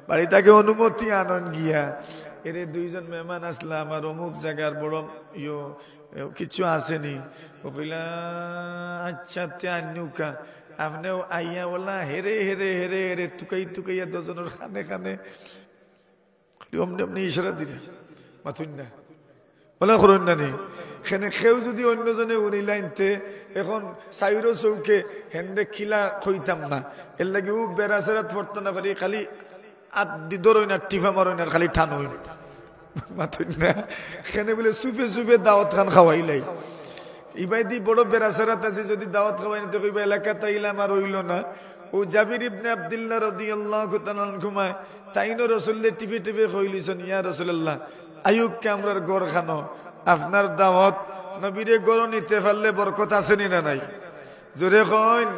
বাড়ি তাকে অনুমতি আনন গিয়া, এরে দুইজন মেহমান আসলা আমার অমুক জায়গার বড় কিছু আসেনি, ও কইলা আচ্ছা তে আনুকা, আপনিও আইয়া বলা হেরে হেরে হেরে হেরে তুকাই তুকাইয়া দুজনের খানে খানে অমনি অমনি ইশারা দিলে মাথুন না বলা করুন না নি। সেনে সেও যদি অন্যজনে উনিলাইনতে এখন সাইরো চৌকে হেন্ডে খিলা খইতাম না, এর লাগে ও বেড়াচেরাত পড়তে না পারি, খালি আত দি দরই না, টিফা মারই না, খালি ঠান হইন মাথুন না। সেনে বলে চুপে চুপে দাওয়াত খান খাওয়াইলাই। ইবাই দি বড় বেড়াচেরাত আছে, যদি দাওয়াত খাওয়াই না তো কইবা এলাকা তাইলাম আর হইল না। ও জাবির ইবনে আব্দুল্লাহ রাদিয়াল্লাহু তাআলা ঘুমায়, তাইনো রাসূলুল্লাহ টিপে টিপে কইলিছেন, ইয়া রাসূলুল্লাহ, আয়ুব কামরার গড় খানো, আপনার দাওয়াত, নবীরে গড় নিতে পারলে বরকত আছে নি না নাই? জোরে কইন।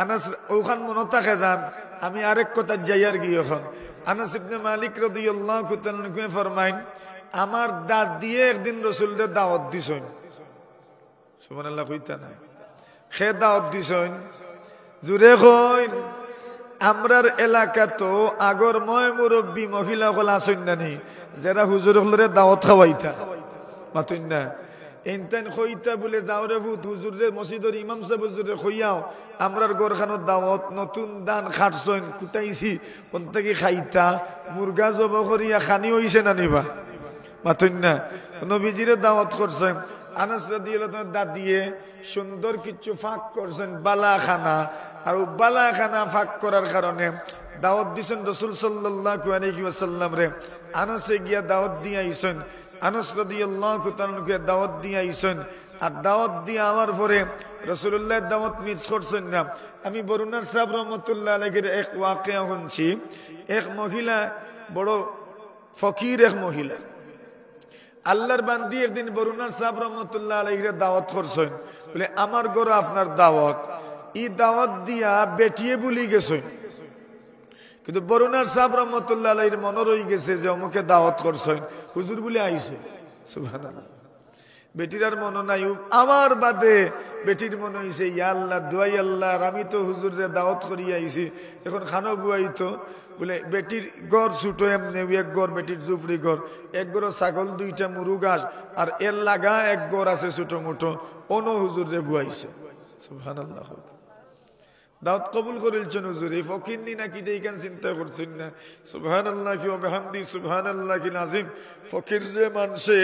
আনাস ওখান মনে থাকে যান, আমি আরেক কথা যাইয়ার গিয়ে এখন। আনাস ইবনে মালিক রাদিয়াল্লাহু তাআলা ফরমাইন, আমার দাঁত দিয়ে একদিন রাসূলদের দাওয়াত দিছেন, সুবহানাল্লাহ কইতা নাই, খে দাওয়াত দিছেন। জোরে কইন। আমরার এলাকা তো আগর ময় মুরব্বী মহিলা হল আসেন নানি, যারা হুজুর হলরে দাওয়াত খাওয়াইতা মাতুন না, এনতেন খইতা বলে যাওরে ভূত হুজুরের মসজিদের ইমাম সাহেব হুজুরে খইয়াও আমরার গরখানোর দাওয়াত নতুন দান খাটছইন কুটাইছি, কোন থেকে খাইতা মুরগা জব করিয়া খানি হইছে না নিবা মাতুন না, নবীজিরে দাওয়াত করছেন। আনাস রাদিয়াল্লাহু তাআলা দাঁত দিয়ে সুন্দর কিছু ফাঁক করছেন বালাখানা, আর বালাখানা ফাঁক করার কারণে দাওয়াত দিছেন রাসূল সাল্লাল্লাহু আলাইহি ওয়াসাল্লাম রে। আনাসে গিয়া দাওয়াত দিয়ে আইছেন, আনাস রাদিয়াল্লাহু তাআলা কে দাওয়াত দিয়ে আইছেন। আর দাওয়াত দিয়ে আমার পরে রাসূলুল্লাহ দাওয়াত মিস করছেন না। আমি বরুণার সাহেব রহমাতুল্লাহ আলাইহির এক ওয়াকিয়া শুনছি, এক মহিলা বড় ফকির, এক মহিলা আল্লাহর বান্দি একদিন বরুণার সাহেব রহমাতুল্লাহ আলাইহির দাওয়াত করছেন, বলে আমার ঘরে আপনার দাওয়াত, এই দাওয়াত দিয়া বেটিয়ে বলি গেছেন, কিন্তু বরুণার সাহেব রহমাতুল্লাহ আলাইহির মনে রয়ে গেছে যে অমুকে দাওয়াত করছেন, হুজুর বলে আইছে। সুবহানাল্লাহ। বেটির আর মনে নাই, আমার বাদে বেটির মনে হয়েছে, ইয়া আল্লাহ দোয়াই আল্লাহ, আমি তো হুজুরে দাওয়াত করিয়া আইছি, এখন খানো বুয়াইতো, বলে বেটির গড় ছুটো এমনি, এক গড় বেটির জুফরি গড়, এক গড় ছাগল দুইটা মুরু গাছ, আর এর লাগা এক গড় আছে ছোট মোটো, অনো হুজুরে বুয়াইছে। সুবহানাল্লাহ। দাওয়াত কবুল করিলছেন হুজুর, এই ফকির নি নাকি দেইখান চিন্তা করছেন না। সুবহানাল্লাহ ওয়া বিহামদি সুবহানাল্লাহিল আযীম। ফকির যে মানুষে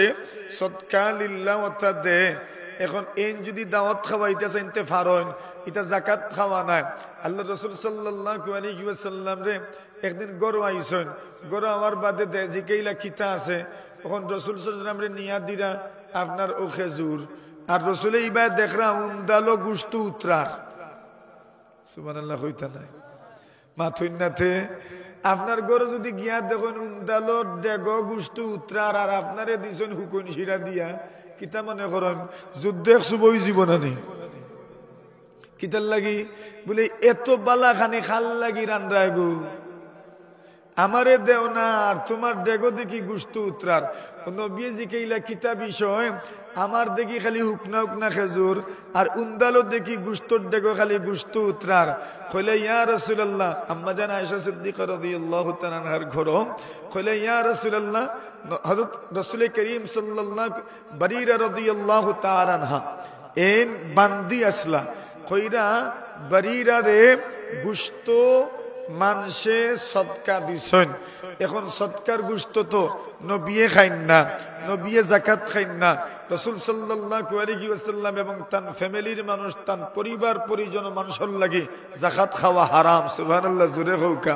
সদকা লিল্লাহ ওয়া দে, এখন এন যদি দাওয়াত খাওয়াইতেছেন তে ফারন এটা জাকাত খাওয়া নাই। আল্লাহ রাসূল সাল্লাল্লাহু আলাইহি ওয়াসাল্লাম রে একদিন গরু আইছেন, গরু আমার বাদে দে জিকাইলা কিতা আছে। তখন রাসূল সাল্লাল্লাহু আলাইহি ওয়াসাল্লাম রে নিয়া দিরা আপনার ও খেজুর, আর রাসূল এইবার দেখরা উন্দালো গুস্ত উতরার। সুবহানাল্লাহ কইতা নাই মাথুন্নাতে আপনার গরু যদি গিয়া দেখুন উন্দালো ডেগো গুস্ত উতরার, আর আপনারে দিছেন হুকুন শিরা দিয়া, কিতা মনে করেন যুদ্ধ সুবই জীবন নেই কিতার লাগি বলে এত বালা খানি খাল লাগি রান্না গো আমারে দেও না, আর তোমার ডেগো দেখি গুস্ত উতরার। নবী জিকাইলা কিতা বিষয়, আমার দেখি খালি হুকনা হুকনা খেজুর, আর উন্দালো দেখি গুস্তর ডেগো খালি গুস্ত উতরার। কইলে ইয়া রাসূলুল্লাহ, আম্মা জান আয়েশা সিদ্দিকা রাদিয়াল্লাহু তাআলা আনহার ঘর। কইলে ইয়া রাসূলুল্লাহ, হযরত রাসূল করিম সাল্লাল্লাহু বারিরা রাদিয়াল্লাহু তাআলা আনহা এন বান্দি আসলা, কইরা বারিরা রে গুস্ত মানুষে সদকা দিছেন। এখন সদকার গুস্ত তো নবিয়ে খাইন না, নবিয়ে জাকাত খাইন না। রাসূল সাল্লাল্লাহু আলাইহি ওয়াসাল্লাম এবং তার ফ্যামিলির মানুষ, তার পরিবার পরিজন মানুষের লাগি জাকাত খাওয়া হারাম। সুবহানাল্লাহ, জোরে হোকা।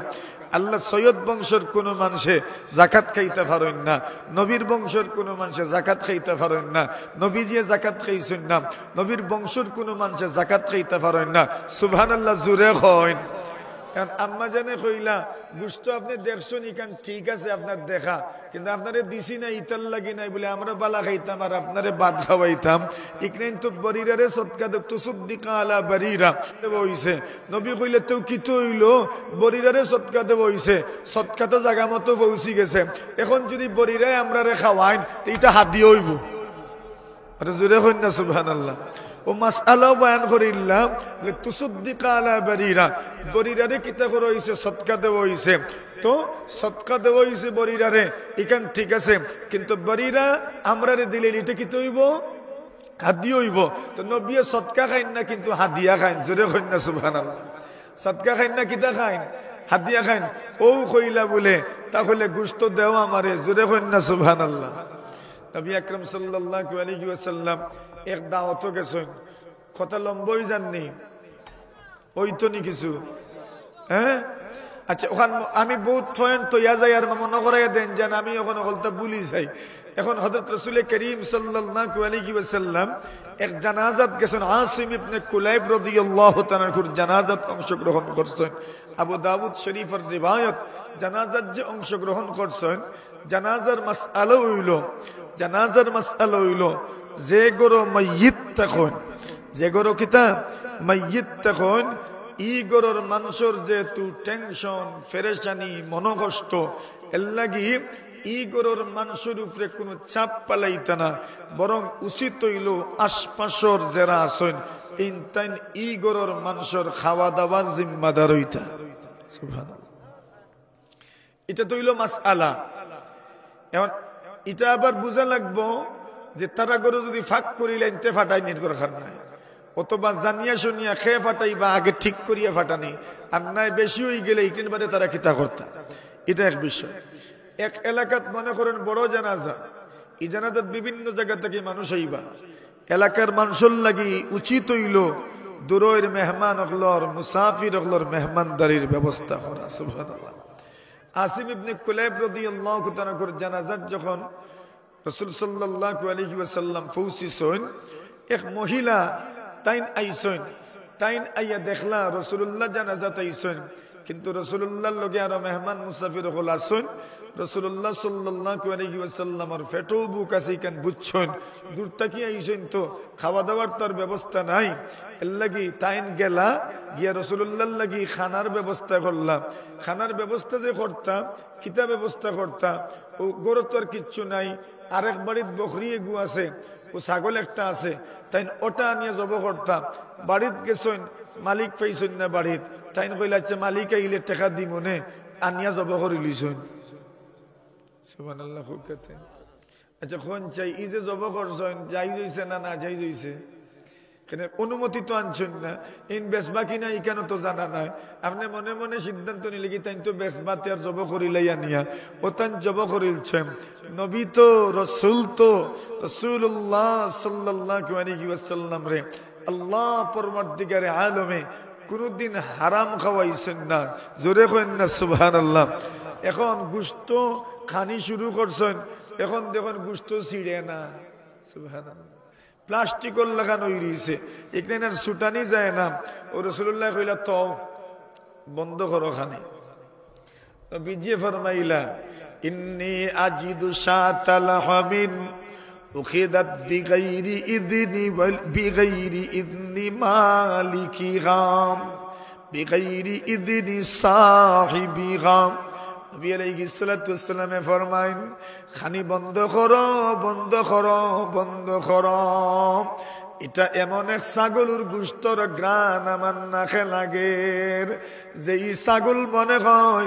আল্লাহ সৈয়দ বংশের কোন মানুষে জাকাত খাইতে পারেন না, নবীর বংশের কোন মানুষে জাকাত খাইতে পারেন না, নবী যে জাকাত খাইছেন না, নবীর বংশের কোন মানুষে জাকাত খাইতে পারেন না। সুবহানাল্লাহ, জোরে হইন। কারণ আম্মা জানে কইলা গুস্ত আপনি দেখছেন ইখান ঠিক আছে আপনার দেখা, কিন্তু আপনারে দিছি না ইতার লাগি নাই বলে আমরা বালা খাইতাম আর আপনারে বাদ খাওয়াইতাম। ইকরাইন তো বরিরারে সদকা তো সুদ্দিকা আলা বরিরা দেব হইছে। নবী কইলে তো কি তো হইলো, বরিরারে সদকা দেব হইছে, সদকা তো জায়গা মতো পৌঁছি গেছে। এখন যদি বরিরাই আমরারে খাওয়াইন তো এটা হাদিয়ে হইব। আর জোরে কইন না সুবহানাল্লাহ। ও মাসআলাও বয়ান করিল্লাম যে তুসদ্দিকা আলা বরিরা, বরিরারে কিতা করে হইছে সদকা দেব হইছে, তো সদকা দেব হইছে বরিরারে ইখান ঠিক আছে, কিন্তু বরিরা আমরারে দিলে এটা কি হইব, হাদিয়া হইব। তো নবী সদকা খাইন না কিন্তু হাদিয়া খাইন। জোরে কইন না সুবহানাল্লাহ। সদকা খাইন না কিতা খাইন, হাদিয়া খাইন। ও কইলা বলে তাহলে গুস্ত দেও আমারে। জোরে কইন না সুবহানাল্লাহ। নবী আকরাম সাল্লাল্লাহু আলাইহি ওয়াসাল্লাম এক দাওয়াত গেছেন, কথা লম্বই জাননি ওই তো নি কিছু। হ্যাঁ আচ্ছা, ওখান আমি বহুত পয়েন্ট তৈয়া যাই আর মনে করাই দেন যেন আমি ওখানে বলতে ভুলি যাই। এখন হযরত রাসূল করিম সাল্লাল্লাহু আলাইহি ওয়াসাল্লাম এক জানাজাত গেছেন, আসিম ইবনে কুলাইব রাদিয়াল্লাহু তাআলার জানাজাত অংশগ্রহণ করছেন। আবু দাউদ শরীফের রিওয়ায়াত, জানাজাত যে অংশগ্রহণ করছেন, জানাজার মাসআলা হইল, জানাজার মাসআলা হইল যে গরো মাইয়িত তখন, যে গরো কিতা মাইয়িত তখন, ই গরোর মানুষের যে তু টেনশন ফেরেশানি মনোকষ্ট এর লাগি ই গরোর মানুষের উপরে কোনো চাপ পালাইতা না, বরং উচিত হইল আশপাশর যারা আছেন ইনতাইন ই গরোর মানুষের খাওয়া দাওয়ার জিম্মাদার হইতা। সুবহানাল্লাহ, এটা তো হইল মাসআলা। এখন এটা আবার বুঝা লাগবো যে তারা গরু যদি ফাঁক করিলেন তে ফাটাই নির দরকার নাই, অথবা জানিয়া শুনিয়া খেয়ে ফাটাই বা আগে ঠিক করিয়া ফাটানি, আর নাই বেশি হয়ে গেলে ইটের বাদে তারা কিতা করতা। এটা এক বিষয়। এক এলাকাত মনে করেন বড় জানাজা, এই জানাজাত বিভিন্ন জায়গা থেকে মানুষ আইবা, এলাকার মানুষের লাগি উচিত হইল দূরের মেহমান হকলর, মুসাফির হকলর মেহমানদারির ব্যবস্থা করা। সুবহানাল্লাহ। আসিম ইবনে কুলাইব রাদিয়াল্লাহু তাআলার জানাজাত যখন রাসূল সাল্লাল্লাহু আলাইহি ওয়াসাল্লাম পৌঁছিছেন, এক মহিলা তাইন আইছেন, তাইন আইয়া দেখলা রাসূলুল্লাহ জানাজাত আইছেন, কিন্তু রাসূলুল্লাহর লগে আরো মেহমান মুসাফির হল আছেন। রাসূলুল্লাহ সাল্লাল্লাহু আলাইহি ওয়াসাল্লামের পেটও বুক আছে কেন বুঝছেন, দূর থেকে আইছেন তো খাওয়া দাওয়ার তোর ব্যবস্থা নাই, এর লাগি তাইন গেলা গিয়া রাসূলুল্লাহর লাগি খানার ব্যবস্থা করলাম। খানার ব্যবস্থা যে করতাম, কিতা ব্যবস্থা করতাম, ও গরু তোর কিচ্ছু নাই, আরেক বাড়ির বকরি এগু আছে, ও ছাগল একটা আছে, তাই ওটা নিয়ে জব করতাম। বাড়িত গেছেন, মালিক পাইছেন না বাড়িত, তাই কইলা আচ্ছা মালিক আইলে টাকা দি মনে আনিয়া জব করে লিছেন। সুবহানাল্লাহ। আচ্ছা কোন চাই ই যে জব করছেন যাই হইছে না না যাই হইছে, অনুমতি তো আনছেন না, ইন বেসবা কিনা ইখানে তো জানা নাই। আপনি মনে মনে সিদ্ধান্ত নিলে কি তাই তো বেসবা আর জব করিলাই আনিয়া ও তান জব করিলছেন। নবী তো রসুল তো রসুল্লাহ সাল্লাল্লাহু আলাইহি ওয়াসাল্লাম রে আল্লাহ পরবর্তীকারে আলমে কোনদিন হারাম খাওয়াইছেন না। জোরে কইন না সুবহানাল্লাহ। এখন গুস্ত খানি শুরু করছেন, এখন দেখুন গুস্ত ছিড়ে না। সুবহানাল্লাহ। প্লাস্টিকর লাগানো হইছে, এখানে আর ছুটানি যায় না। ও রাসূলুল্লাহ কইলা তো বন্ধ করো খানি। নবীজি ফরমাইলা ইন্নী আজিদু শাতাল হামিন উখিদাত বিগাইরি ইদনি মালিকিহা বিগাইরি ইদনি সাহিবিহা। নবী আলাইহিস সালাতু ওয়াস সালামে ফরমাইন খানি বন্ধ করো, বন্ধ করো, বন্ধ করো। এটা এমন এক ছাগলের গোশতর ঘ্রাণ আমার নাকে লাগে, যেই ছাগল মনে হয়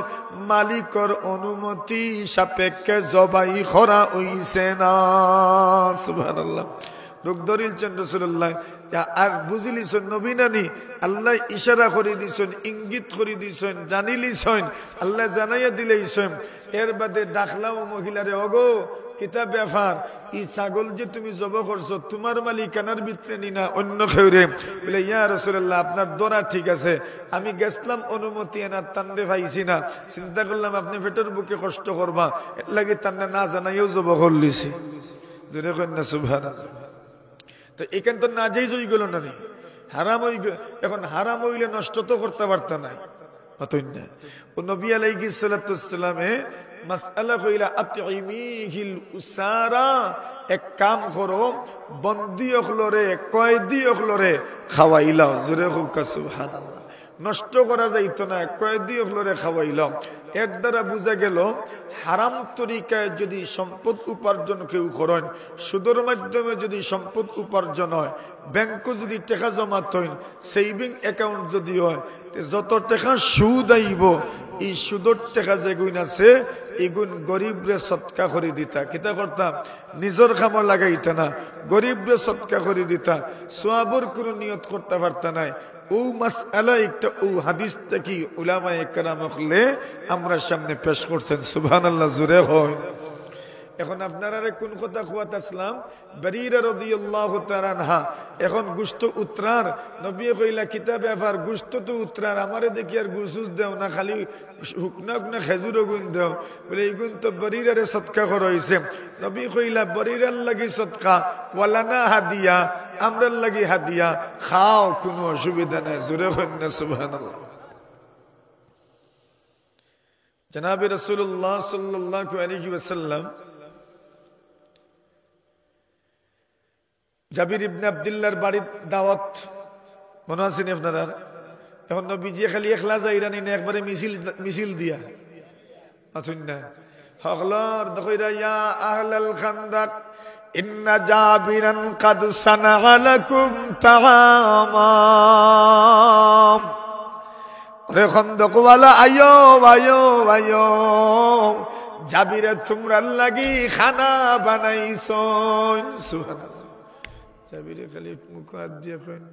মালিকর অনুমতি সাপেক্ষে জবাই করা হইছে না। সুবহানাল্লাহ। রোগ ধরিলছেন রাসূলুল্লাহ আর বুঝিলিছেন নবী নানি আল্লাহ ইশারা করে দিছেন, ইঙ্গিত করে দিছেন, জানিলিছেন, আল্লাহ জানাইয়া দিলেইছেন। এর বাদে ডাকলাম মহিলারে, ওগো কিতাব ব্যাপার ই ছাগল যে তুমি জব করছো তোমার মালিকানার ভিতরে নি না অন্য কেউরে? বলে ইয়া রাসূলুল্লাহ আপনার দরা ঠিক আছে, আমি গেছলাম অনুমতি এনার তান্ডে পাইছি না, চিন্তা করলাম আপনি পেটের বুকে কষ্ট করবা, এর লাগে তান্ডে না জানাইও জব করলিছি। জোরে কন্যা সুবহানাল্লাহ। তো এখান তো না যাই জয় গেল না, হারাম হয়ে গেল। এখন হারাম হইলে নষ্ট তো করতে পারত নাই। ও নবী আলাইহিস সালাতু ওয়াস সালামে মাসআলা কইলা আতঈমিহিল উসারা, এক কাম করো বন্দী অখলরে কয়েদি অখলরে খাওয়াইলাও। জোরে হোক সুবহানাল্লাহ। নষ্ট করা যাইত না, কয়েদি অখলরে খাওয়াইলাও। এর দ্বারা বোঝা গেল হারাম তরিকায় যদি সম্পদ উপার্জন কেউ করেন, সুদের মাধ্যমে যদি সম্পদ উপার্জন হয়, ব্যাংক যদি টাকা জমাত হয়, সেভিং অ্যাকাউন্ট যদি হয়, যত টাকা সুদ আইব এই সুদের টাকা যেগুন আছে এগুন গরিবরে সৎকা করে দিতা। কিতা করতাম? নিজের খামর লাগাইতা না, গরিবরে সৎকা করে দিতা। সোয়াবর কোনো নিয়ত করতে পারতা নাই। ও মাসআলা একটা ও হাদিসটা কি উলামায়ে কেরাম হলে আমরা সামনে পেশ করছেন। সুবহানাল্লাহ। জোরে হয়। এখন আপনারা কোন কথা খুয়াত আসলাম? বারীরা রাদিয়াল্লাহু তাআলা আনহা এখন গোশত উত্তরার, নবী কইলা কিতাব ব্যাপার গোশত তো উত্তরার, আমারে দেখি আর গোশত দেও না, খালি হুকনা হুকনা খেজুর গুণ দেও। বলে এই গুণ তো বারীরারে সদকা করা হইছে। নবী কইলা বারীরার লাগি সদকা, ওয়ালানা হাদিয়া, আমরার লাগি হাদিয়া, খাও কোনো অসুবিধা নাই। জোরে কন্যা সুবহানাল্লাহ। জনাবে রাসূলুল্লাহ সাল্লাল্লাহু আলাইহি ওয়াসাল্লাম জাবির ইবনে আব্দুল্লাহর বাড়ির দাওয়াত মনে আছেন আপনারা? এখন নবীজি খালি একলা যাইরানি না, একবারে মিছিল দিয়া আছেন না হগলার দখইরা ইয়া আহলাল খান্দাক ইন্না জাবিরান কাদ সানাআ লাকুম তাআমাম। রে খন্দকওয়ালা আয়ো আয়ো আয়ো, জাবিরে তোমরা লাগি খানা বানাইছো। সুবহানাল্লাহ। জাবিরে খালি মুখ হাত দিয়ে কইন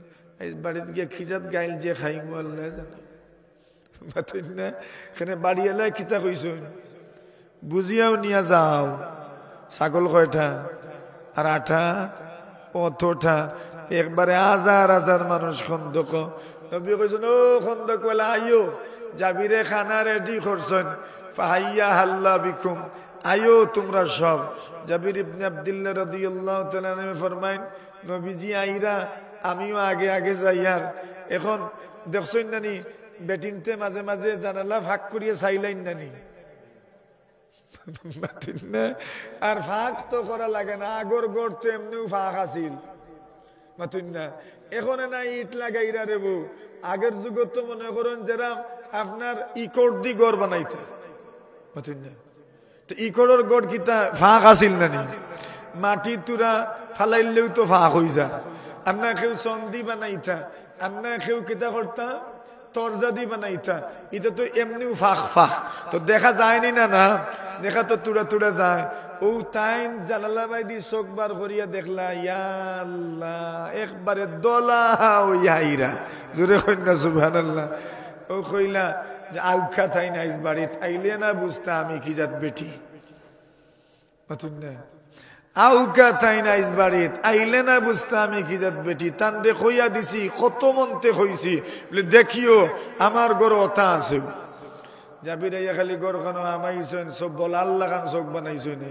এই বাড়িতে গিয়ে খিজাত গাইল যে খাইমু আল্লাহ জানে। মাতুন না এখানে বাড়ি এলাই কিতা কইছো বুঝিয়াও নিয়া যাও। ছাগল কয়টা আর আঠা অতটা, একবারে হাজার হাজার মানুষ খন্দক। নবী কইছেন ও খন্দক ওয়ালা আইও, জাবিরে খানা রেডি করছেন, ফাহাইয়া হাল্লা বিকুম, আইও তোমরা সব। জাবির ইবনে আব্দুল্লাহ রাদিয়াল্লাহু তাআলা আনহু ফরমাইন নবীজি আইরা আমিও আগে আগে যাই। আর এখন দেখছেন নানি বেটিনতে মাঝে মাঝে জানালা ফাঁক করিয়ে চাইলেন নানি, আর ফাঁক তো করা লাগে না, আগর গড় তো এমনিও ফাঁক আছিল মাতুন না। এখন না ইট লাগাইরা রেবো, আগের যুগত তো মনে করেন যারা আপনার ইকোর দি গড় বানাইতে মাতুন না, তো ইকোর গড় কিতা ফাঁক আছিল নানি, মাটি তুরা ফালাইলেও তো ফাঁক হয়ে যা। আপনার কেউ সন্ধি বানাইতা, আপনার কেউ কিতা করতা তরজাদি বানাইতা, এটা তো এমনিও ফাঁক ফাঁক, তো দেখা যায়নি না, না দেখা তো তুড়া তুড়া যায়। ও তাইন জালালাবাইদি চোখবার করিয়া দেখলা ইয়া আল্লাহ একবারে দলা হইয়া জোরে কইনা সুবহানাল্লাহ। ও কইলা যে আউখা তাই না বাড়িত আইলে না বুঝতা আমি কি জাত বেটি নতুন না আউকা তাই না বাড়িত আইলে না বুঝতা আমি কি জাত বেটি তান্ডে কইয়া দিছি কত মন্তে কইছি বলে দেখিও আমার গড় অতা আছে জাবির আইয়া খালি গড় খানো আমাইছেন সব বল আল্লাহ খান চোখ বানাইছেন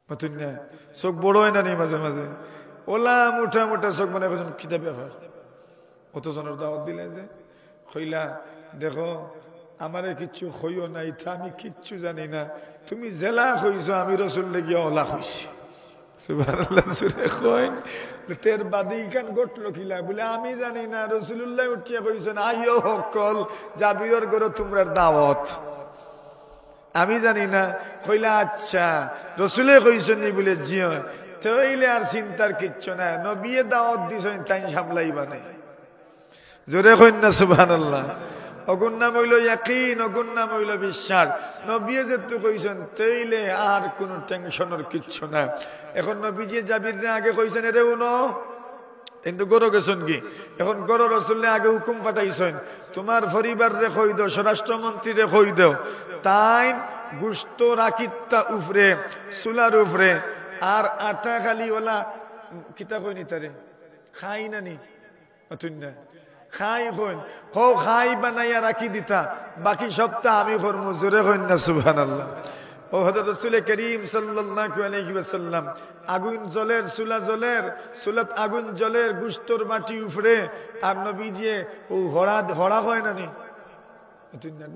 নতুন না চোখ বড় হয় না নি মাঝে মাঝে ওলা মোটা মোটা চোখ বানাই কিতাব ব্যাপার কতজনের দাওয়াত দিলেন যে কইলা দেখো আমারে কিচ্ছু হইও নাই তা আমি কিচ্ছু জানি না তুমি জেলা হইছো আমি রসুল্লে গিয়ে ওলা হইছি সুবহানাল্লাহ সুরে কইন তের বাদি কান গটলো কিলা বলে আমি জানি না রসুলুল্লাহ উঠিয়া কইছেন আইও হকল জাবিরের ঘরে তোমরা দাওয়াত আমি জানি না কইলা আচ্ছা রসুলে কইছেন নি বলে জিও তইলে আর চিন্তার কিচ্ছু না নবিয়ে দাওয়াত দিছেন তাই সামলাইবা না জোরে কইন না সুবহানাল্লাহ। অগুন নাম হইল ইয়াকিন অগুন নাম হইল বিশ্বাস নবিয়ে যেহেতু কইছেন তইলে আর কোন টেনশনের কিচ্ছু না। এখন নবীজি জাবির আগে কইছেন এরে উনো কিন্তু গরো গেছেন কি এখন গরো রসুল্লে আগে হুকুম পাঠাইছেন তোমার পরিবার রে কই দাও স্বরাষ্ট্রমন্ত্রী রে কই দাও তাই গুস্ত রাখিতা উফরে চুলার উফরে আর আটা খালি ওলা কিতা কইনি তারে খাই না নি অতুন না খাই হইন হো খাই বানাইয়া রাখি দিতা বাকি সপ্তাহ আমি করবো জোরে হইন না সুবহানাল্লাহ। ও হযরত রাসূল করিম সাল্লাল্লাহু আলাইহি ওয়াসাল্লাম আগুন জলের চুলাত আগুন জলের গুস্তর মাটি উপরে আর নবীজি ও হড়া হয় না নি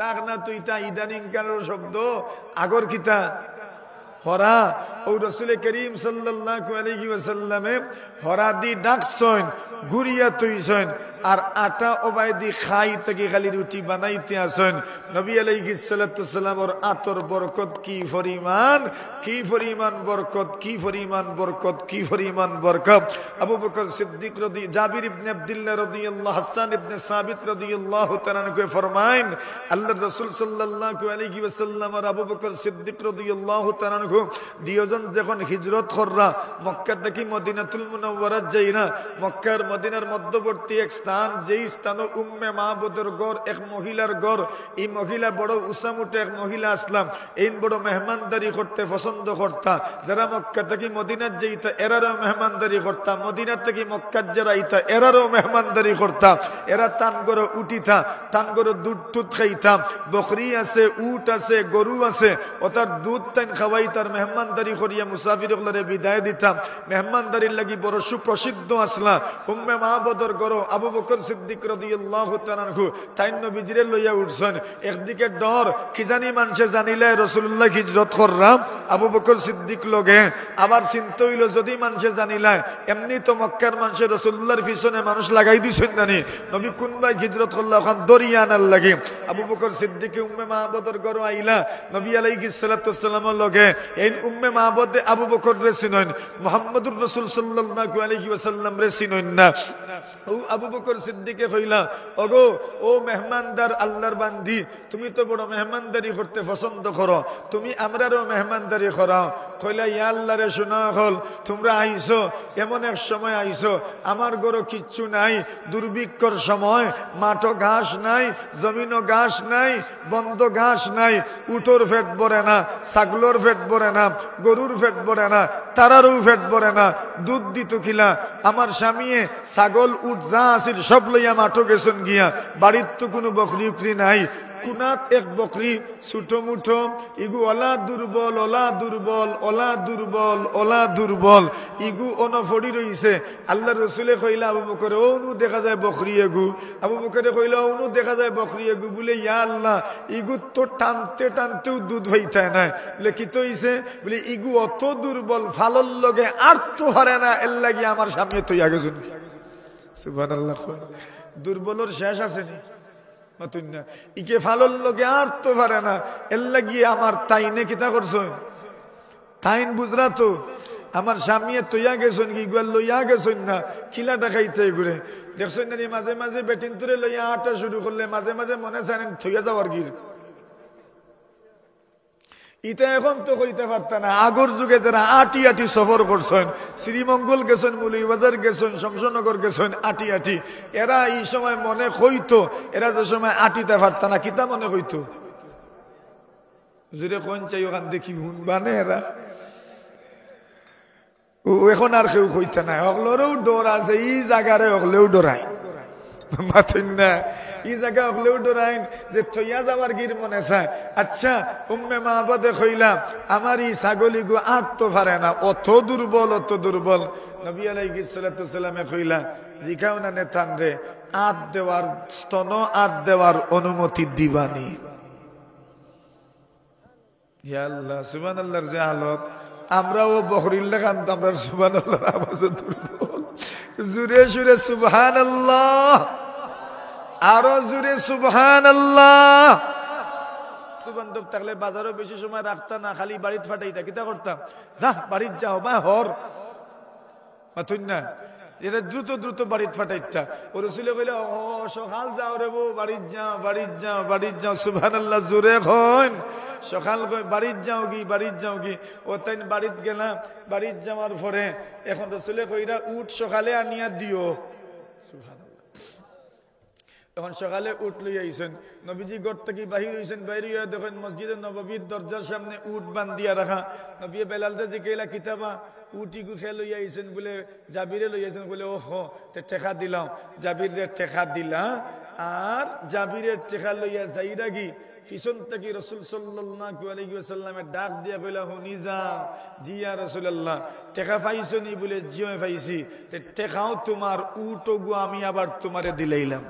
ডাক না তুই তা ইদানিং কারোর শব্দ আগর কিতা হরা ও রাসূল করিম সাল্লাল্লাহু আলাইহি ওয়াসাল্লামে হরা দি ডাকছন ঘুরিয়া তুইছন আর আটা ওবাইদি খাই থেকে খালি রুটি বানাইতে আসেন নবী আলাইহিস সালাতু সালাম ওর আতর বরকত কি পরিমাণ বরকত কি পরিমাণ বরকত কি পরিমাণ বরকত। আবু বকর সিদ্দিক জাবির ইবনে আব্দুল্লাহ রাদিয়াল্লাহু হাসান ইবনে সাবিত রাদিয়াল্লাহু তাআলা কে ফরমায়েন আল্লাহর রাসূল সাল্লাল্লাহু আলাইহি ওয়াসাল্লাম আর আবু বকর সিদ্দিক রাদিয়াল্লাহু তাআলা দুইজন যখন হিজরত কররা মক্কা থেকে মদিনাতুল মুনাওয়ারাত যাইরা মক্কার মদিনার মধ্যবর্তী এক স্থান যেই স্থান উম্মে মাহবুদের ঘর এক মহিলার ঘর এই মহিলা বড় উসামুটে এক মহিলা আসলাম এই বড় মেহমানদারি করতে পছন্দ করতা যারা মক্কা থেকে মদিনাত যাইতা এরারও মেহমানদারি করতা মদিনা থেকে মক্কা যারা আইতা এরারও মেহমানদারি করতা এরা তান করে উঠিতা তান করে দুধ টুধ খাইতাম বকরি আছে উট আছে গরু আছে ও তার দুধ তান খাওয়াই তার মেহমানদারি করিয়া মুসাফিরগুলোরে বিদায় দিতাম মেহমানদারির লাগি বড় সুপ্রসিদ্ধ আসলা উম্মে মাহবুদের ঘর আবু বকর সিদ্দিক রাদিয়াল্লাহু তাআলা আনহু তাই নবীজিরে লইয়া উঠছেন একদিকে ডর কি জানি মানুষে জানিলে রাসূলুল্লাহ হিজরত কররাম আবু বকর সিদ্দিক লগে আবার চিন্তা হইল যদি মানুষে জানিলে এমনি তো মক্কার মানুষে রাসূলুল্লাহর পিছনে মানুষ লাগাই দিছেন জানি নবী কোনবাই হিজরত করলা ওখান দরিয়া আনার লাগে আবু বকর সিদ্দিক উম্মে মাহবুদের ঘর আইলা নবী আলাইহিস সালাতু ওয়াসসালামের লগে এই উম্মে মাহবুদ আবু বকর রে চিনেন মুহাম্মদুর রাসূল সাল্লাল্লাহু আলাইহি ওয়াসাল্লাম রে চিনেন না ও আবু বকর সিদ্দিকে কইলা ওগো ও মেহমানদার আল্লাহর বান্দি তুমি তো বড় মেহমানদারি করতে পছন্দ করো তুমি আমরারও মেহমানদারি করাও কইলা ইয়া আল্লাহ রে শোনা হল তোমরা আইছো এমন এক সময় আইছো আমার ঘরে কিচ্ছু নাই দুর্ভিক্ষর সময় মাঠো ঘাস নাই জমিনও ঘাস নাই বন্ধ ঘাস নাই উটোর পেট ভরে না ছাগলের পেট ভরে না গরুর পেট ভরে না তারারও পেট ভরে না দুধ দিত কিলা আমার স্বামীয়ে ছাগল উট যা আছিল সব লইয়া মাঠো গেছেন গিয়া বাড়ির তো কোনো বকরি উকরি নাই কুনাত এক বকরি ছোটো মুঠো ইগু ওলা দুর্বল ইগু অনফড়ি রইছে আল্লাহ রসুলে কইলা আবু বকর ওনু দেখা যায় বকরি এগু আবু বকরে কইলা ওনু দেখা যায় বকরি এগু বলে ইয়া আল্লাহ ইগু তো টানতে টানতেও দুধ হইতায় না বলে কি তো হইছে বলে ইগু অত দুর্বল ফালর লগে আর তো হারে না এর লাগি আমার সামনে তো আগে শুন সুবহানাল্লাহ দুর্বলর শেষ আসেনি ইকে ফালর লগে আর তো পারে না এর লাগিয়ে আমার তাইনে কিতা করছো তাইন বুঝরা তো আমার স্বামী তৈয়া গেছেন কি গুয়াল লইয়া গেছেন না খিলাটা খাইতে ঘুরে দেখছেন না মাঝে মাঝে বেটিং তুলে লইয়া আটা শুরু করলে মাঝে মাঝে মনে চান থইয়া যাওয়ার গির ইটা এখন তো কইতে পারত না। আগর যুগে যারা আটি আটি সফর করছেন, শ্রীমঙ্গল গেছেন, মৌলভীবাজার গেছেন, শমশনগর গেছেন, আটি আটি, এরা এই সময় মনে হইতো, এরা যে সময় আটিতে পারত না, কিতা মনে হইতো? যদি কোন চাই ওখান দেখি শুনবানে এরা এখন আর কেউ কইতে নাই। অগলেও ডর আছে, এই জায়গারে অগলেও ডরাই মাথেন না, এই জায়গা অগলেও ডরাইন যে থইয়া যাওয়ার গির মনে চায়। আচ্ছা উম্মে মাহবুবে কইলাম আমার এই ছাগলি গো আট তো পারে না, অত দুর্বল, অত দুর্বল। নবী আলাইহিস সালাতু সালামে কইলা জিকাও না নেতান রে, আট দেওয়ার স্তন আট দেওয়ার অনুমতি দিবানি। ইয়া আল্লাহ, সুবহানাল্লাহর যে হালত, আমরাও বকরির লাগান, আমরা সুবহানাল্লাহর আওয়াজে দুর্বল। জুরে সুরে সুবহানাল্লাহ, আরো জুরে সুবহানাল্লাহ। বান্ধব থাকলে বাজারও বেশি সময় রাখতা না, খালি বাড়িতে ফাটাইতা, কিতা করতাম? যা বাড়িতে যাও বা হর মাথুন না, এটা দ্রুত দ্রুত বাড়িতে ফাটাইতা। ও রসুলে কইলে ও সকাল যাও রে বউ, বাড়িতে যাও, বাড়িতে যাও, বাড়িতে যাও। সুবহানাল্লাহ জোরে কইন। সকাল বাড়িতে যাও কি, বাড়িতে যাও কি। ও তাই বাড়িতে গেলাম, বাড়িতে যাওয়ার পরে এখন রসুলে কইরা উঠ সকালে আনিয়া দিও। সুবহানাল্লাহ। এখন সকালে উঠ লই আইছেন, নবীজি ঘর থেকে বাহির হইছেন, বাইরে হইয়া দেখেন মসজিদে নববীর দরজার সামনে উট বান্ধিয়া রাখা। নবী বেলালতে জিজ্ঞাসা কিতাবা উটিকু খেয়ে লইয়া আইছেন বলে, জাবিরে লই আইছেন বলে। ও হো, টেকা দিলাম, জাবিরের টেকা দিলা। আর জাবিরের টেকা লইয়া যাইরা কি পিছন থেকে রাসূল সাল্লাল্লাহু আলাইহি ওয়াসাল্লামের ডাক দিয়া কইলা, হুনি যা জি ইয়া রাসূলুল্লাহ, টেকা পাইছো নি বলে, জিও পাইছি। তে টেকাও তোমার, উটও গো আমি আবার তোমারে দিলাইলাম।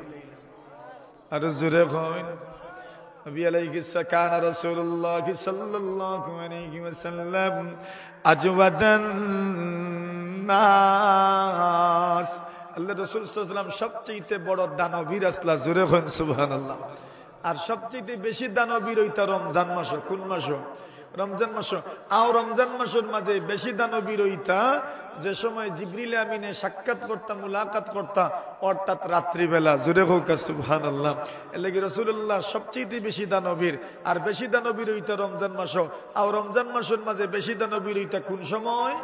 আর জোরে কইন। নবী আলাইহিস সাকানা রাসূলুল্লাহ সাল্লাল্লাহু আলাইহি ওয়াসাল্লাম আজওয়াদান নাস। আল্লাহ রাসূল সাল্লাল্লাহু আলাইহি ওয়াসাল্লাম সবচেয়ে বড় দানবীর আসলা। জোরে কইন সুবহানাল্লাহ। আর সবচেয়ে বেশি দানবীর হইতা রমজান মাস। কোন মাস? রমজান মাস। আর রমজান মাসের মাঝে বেশি দানবীর হইতা যে সময় জিবরিল আমিনে সাক্ষাৎ করতা, মুলাকাত করতা, অর্থাৎ রাত্রিবেলা। জোরে হোক সুবহানাল্লাহ। এর লাগি রাসূলুল্লাহ সবচেয়ে বেশি দানবীর। আর বেশি দানবীর হইতা রমজান মাস। আর রমজান মাসের মাঝে বেশি দানবীর হইতা কোন সময়?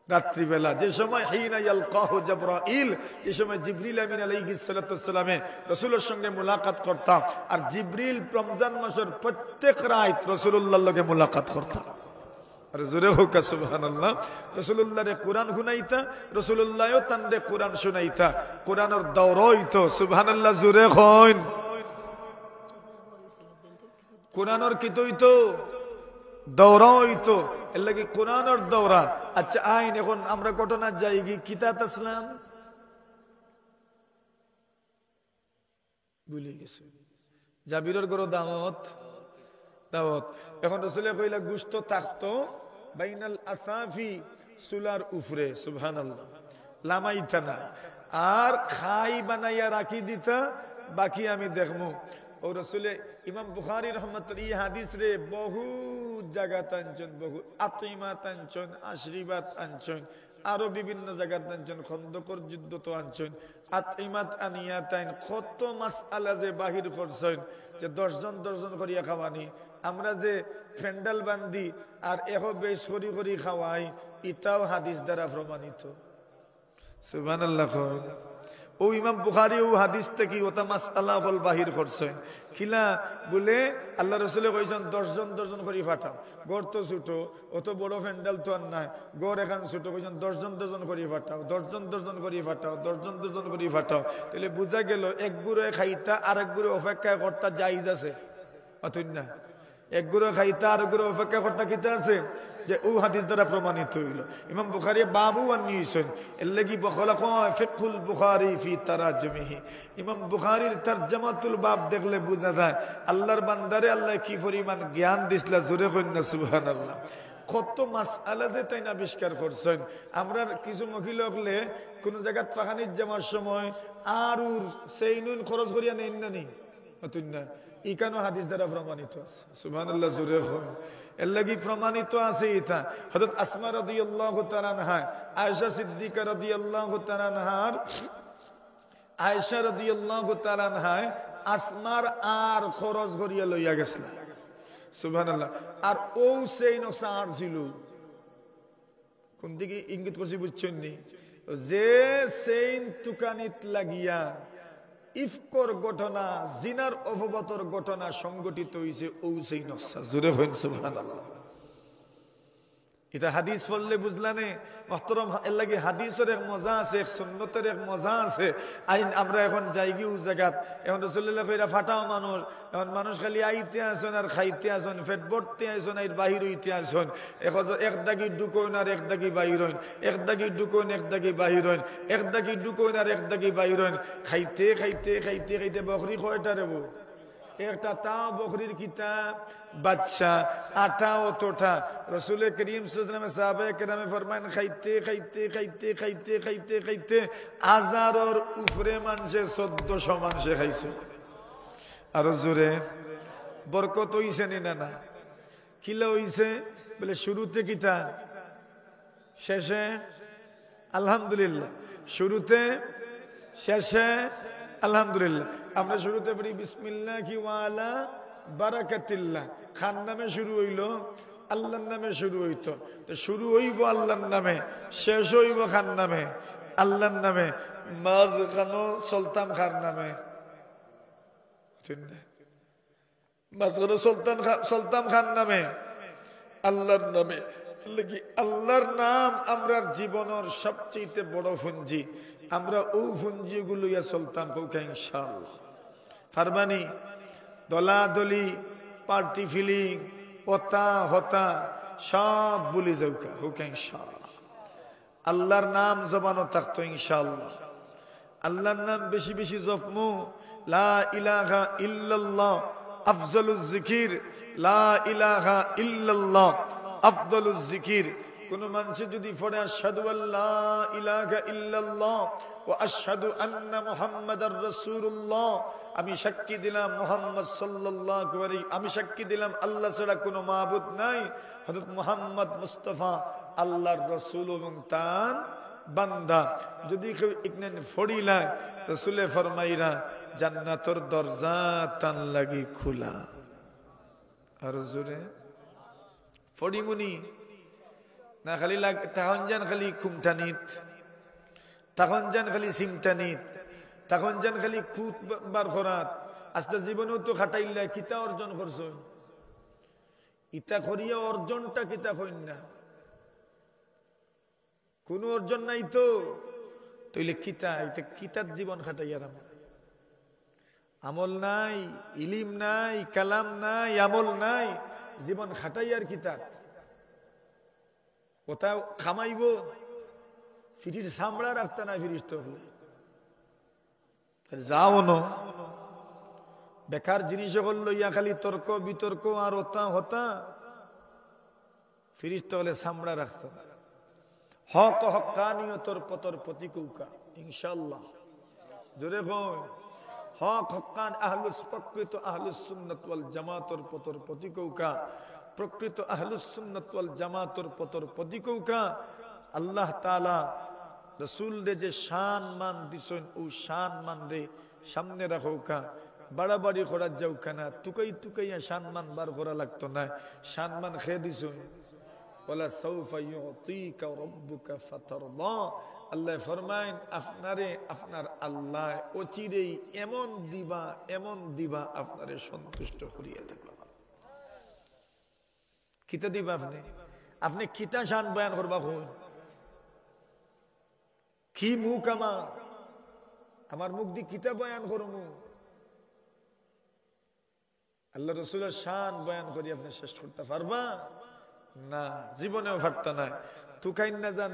রাত্রিবেলা, যে সময় হিনা ইয়ালকাহু জিবরাইল, এই সময় জিবরিল আমিন আলাইহিস সালাতু ওয়াসসালামে রাসূলের সঙ্গে মুলাকাত করতা। আর জিবরিল রমজান মাসের প্রত্যেক রাত রাসূলুল্লাহর লগে মুলাকাত করতা। আর জোরে হোক সুবহানাল্লাহ। রাসূলুল্লাহরে কোরআন শুনাইতা, রাসূলুল্লাহও তানরে কোরআন শুনাইতা, কোরআনের দৌরা হইতো। সুবহানাল্লাহ জোরে কইন। কোরআনের কি হইতো? দৌরা হইতো। এর লাগি কোরআনের দৌরা। আচ্ছা আইন এখন আমরা ঘটনা যাই কি কিতাব আসলাম ভুলে গেছে। জাবিরের গরো দাওয়াত দাওয়াত। এখন রাসূলে কইলা গোশত থাকতো বাইনাল আসাফি, সুলার উফরে। সুবহানাল্লাহ। লামাইতা না, আর খাই বানাইয়া রাখি দিতা, বাকি আমি দেখমু। ও রাসূলে ইমাম বুখারী রাহমাতুল্লাহ এই হাদিস রে বহু জায়গা টানছেন, বহু আতিমা টানছেন, আশরিবাত আনছেন, আরো বিভিন্ন জায়গা টানছেন, খন্দকর যুদ্ধ তো আনছেন, আতিমাত আনিয়া টাইন কত মাসআলা যে বাহির করছেন যে 10 জন 10 জন করিয়া খাওয়ানি। আমরা যে ফেন্ডাল বান্ধি আর এখো বেশ করি করি খাওয়াই, ইতাও হাদিস দ্বারা প্রমাণিত। সুবহানাল্লাহ। ও ইমাম বুখারী ও হাদিস থেকে ওটা মাসআলা বল বাহির করছেন। কিলা বলে আল্লাহ রাসূলে কইছেন 10 জন 10 জন করে ফাটাও। গড় তো ছোট, অত বড় ফ্যান্ডাল তো আর নাই, গড় এখান ছোট, কইছেন 10 জন 10 জন করে ফাটাও, 10 জন 10 জন করে ফাটাও, 10 জন 10 জন করে ফাটাও। তাহলে বুঝা গেল এক গুড়ে খাইতা আর এক গুড়ে অপেক্ষা করতা জায়েজ আছে। অতই না, এক গুড়ে খাইতা আর এক গুড়ে অপেক্ষা করতা কিতা আছে, যে ও হাদিস দ্বারা প্রমাণিত হইল। ইমাম বুখারী বাবু আনিয়েছেন, এর লাগি বখলা কয় ফিকহুল বুখারী ফি তারাজুমিহি। ইমাম বুখারীর তারজামাতুল বাব দেখলে বোঝা যায় আল্লাহর বান্দারে আল্লাহ কি পরিমাণ জ্ঞান দিছলা। জোরে কইন না সুবহানাল্লাহ। কত মাসআলা যে তাই আবিষ্কার করছেন। আমরা কিছু মহিলা হলে কোন জায়গা পাখানির যাওয়ার সময় আর সেই নুন খরচ করিয়া নেন না নি, না ইকানো হাদিস দ্বারা প্রমাণিত আছে। সুবহানাল্লাহ জোরে কইন। এর লাগি প্রমাণিত আছে এটা। হযরত আসমা রাদিয়াল্লাহু তাআলা আনহা, আয়েশা সিদ্দিকা রাদিয়াল্লাহু তাআলা আনহার, আয়েশা রাদিয়াল্লাহু তাআলা আনহা আসমার আর খরচ করিয়া লইয়া গেছিল। সুবহানাল্লাহ। আর ও সেই নকশা আর ছিল কোন দিকে ইঙ্গিত করছি বুঝছেন নি? যে সেইন তুকানিত লাগিয়া ইফকর ঘটনা, জিনার অপবাদর ঘটনা সংগঠিত হয়েছে ও সেই নকশা। জোরে হইন সুবহানাল্লাহ। এটা হাদিস পড়লে বুঝলানে মুহতারাম, এর লাগি হাদিসের এক মজা আছে, এক সুন্নতের এক মজা আছে। আইন আমরা এখন যাই গিয়ে জায়গাত, এখন রাসূলুল্লাহ কইরা ফাটাও মানুষ, এখন মানুষ খালি আইতে আসেন আর খাইতে আসেন, পেট ভরতে আসেন আর বাহির হইতে আসেন। এখন এক দাগি ঢুকোন আর এক দাগি বাহির হইন, এক দাগি ঢুকোন এক দাগি বাহির হইন, এক দাগি ঢুকোন আর এক দাগি বাহির হইন। খাইতে খাইতে খাইতে খাইতে বকরি কয়টা রেবো? একটা তাও বকরির কিতা বাচ্চা, আটা অতটা। রাসূল করিম সাল্লাল্লাহু আলাইহি ওয়াসাল্লাম সাহাবায়ে কেরামে ফরমান খাইতে খাইতে খাইতে খাইতে খাইতে খাইতে হাজারের উপরে মানুষে 1400 মানুষে খাইছে। আর জোরে বরকত হইছে না না? কিলা হইছে বলে শুরুতে কিতা, শেষে আলহামদুলিল্লাহ। শুরুতে শেষে আলহামদুলিল্লাহ। আমরা শুরুতে পড়ি বিসমিল্লাহি ওয়া আলা বারাকাতিল্লাহ। খান নামে শুরু হইলো, আল্লাহর নামে শুরু হইতো। তো শুরু হইব আল্লাহর নামে, শেষ হইব খান নামে, আল্লাহর নামে, মাঝখানো সুলতান খার নামে। ঠিক না? মাঝখানো সুলতান খান নামে, আল্লাহর নামে। আল্লাহর নাম আমরার জীবনের সবচেয়ে বড় পুঞ্জি। আমরা ও পুঞ্জি গুলো ইয়া সুলতান কৌকা ইনশাআল্লাহ। ফারমানি দলাদলি পার্টি ফিলিং ওতা হতা সব ভুলে যাওকা হোক ইনশাআল্লাহ। আল্লাহর নাম জবানও থাকতো ইনশাআল্লাহ। আল্লাহর নাম বেশি বেশি জপমু। লা ইলাহা ইল্লাল্লাহ আফজালুজ জিকির, লা ইলাহা ইল্লাল্লাহ আফদালুজ জিকির। কোন মানুষ যদি পড়ে আশহাদু আল্লা ইলাহা ইল্লাল্লাহ ওয়া আশহাদু আন্না মুহাম্মাদার রাসূলুল্লাহ, আমি সাক্ষী দিলাম মুহাম্মদ সাল্লাল্লাহু আলাইহি, আমি সাক্ষী দিলাম আল্লাহ ছাড়া কোনো মাবুদ নাই, হযরত মুহাম্মদ মুস্তাফা আল্লাহর রাসূল এবং তার বান্দা। যদি কেউ ইকনেন ফড়িলা, রাসূলে ফরমাইরা জান্নাতের দরজা তান লাগি খোলা। আর জোরে ফড়িমুনি না খালি লাগ, তখন যান খালি কুমটানিত, তখন যান খালি সিমটানিত, তখন যান খালি খুত বার করাত। আস্তে জীবনেও তো খাটাইলা, কিতা অর্জন করছ? ইতা করিয়া অর্জনটা কিতা কইন না, কোন অর্জন নাই তো। তইলে কিতা, এটা কিতার জীবন খাটাইয়ার আমল নাই, ইলিম নাই, কালাম নাই, আমল নাই, জীবন খাটাইয়ার কিতাব। ওটা খামাইব, ফিরির সামড়া রাখতে না ফিরিস তো যাও ন বেকার জিনিস করলো ইয়া খালি তর্ক বিতর্ক আর ওতা হতা। ফিরিস তো হলে সামড়া রাখত না। হক হক্কানিয়তর পতর প্রতিকৌকা ইনশাআল্লাহ। জোরে কই হক হক্কান আহলুস, প্রকৃত আহলুস সুন্নাত ওয়াল জামাতর পতর প্রতিকৌকা, প্রকৃত আহলুস সুন্নাত ওয়াল জামাতর পতর প্রতিকৌকা। আল্লাহ তাআলা রাসূল রে যে শান মান দিছেন, ও শান মান রে সামনে রাখৌকা, বাড়াবাড়ি করা যাও কেনা, তুকাই তুকাইয়া শান মান বার করা লাগতো না। শান মান খেয়ে দিছেন, ওয়ালা সাউফা ইউতিকা রাব্বুকা ফাতারদা। আল্লাহ ফরমায়েন আপনারে আপনার আল্লাহ অচিরেই এমন দিবা, এমন দিবা আপনারে সন্তুষ্ট করিয়া দিবা। কিতা দিবা আপনি? আপনি কিতা শান বয়ান করবা কোন? কি মুখ আমার মুখ দিয়ে কিতা বয়ান করমু? আল্লাহ রাসূলের শান বয়ান করি আপনি শেষ করতে পারবা না, জীবনেও পারতা না। তুকাইন না জান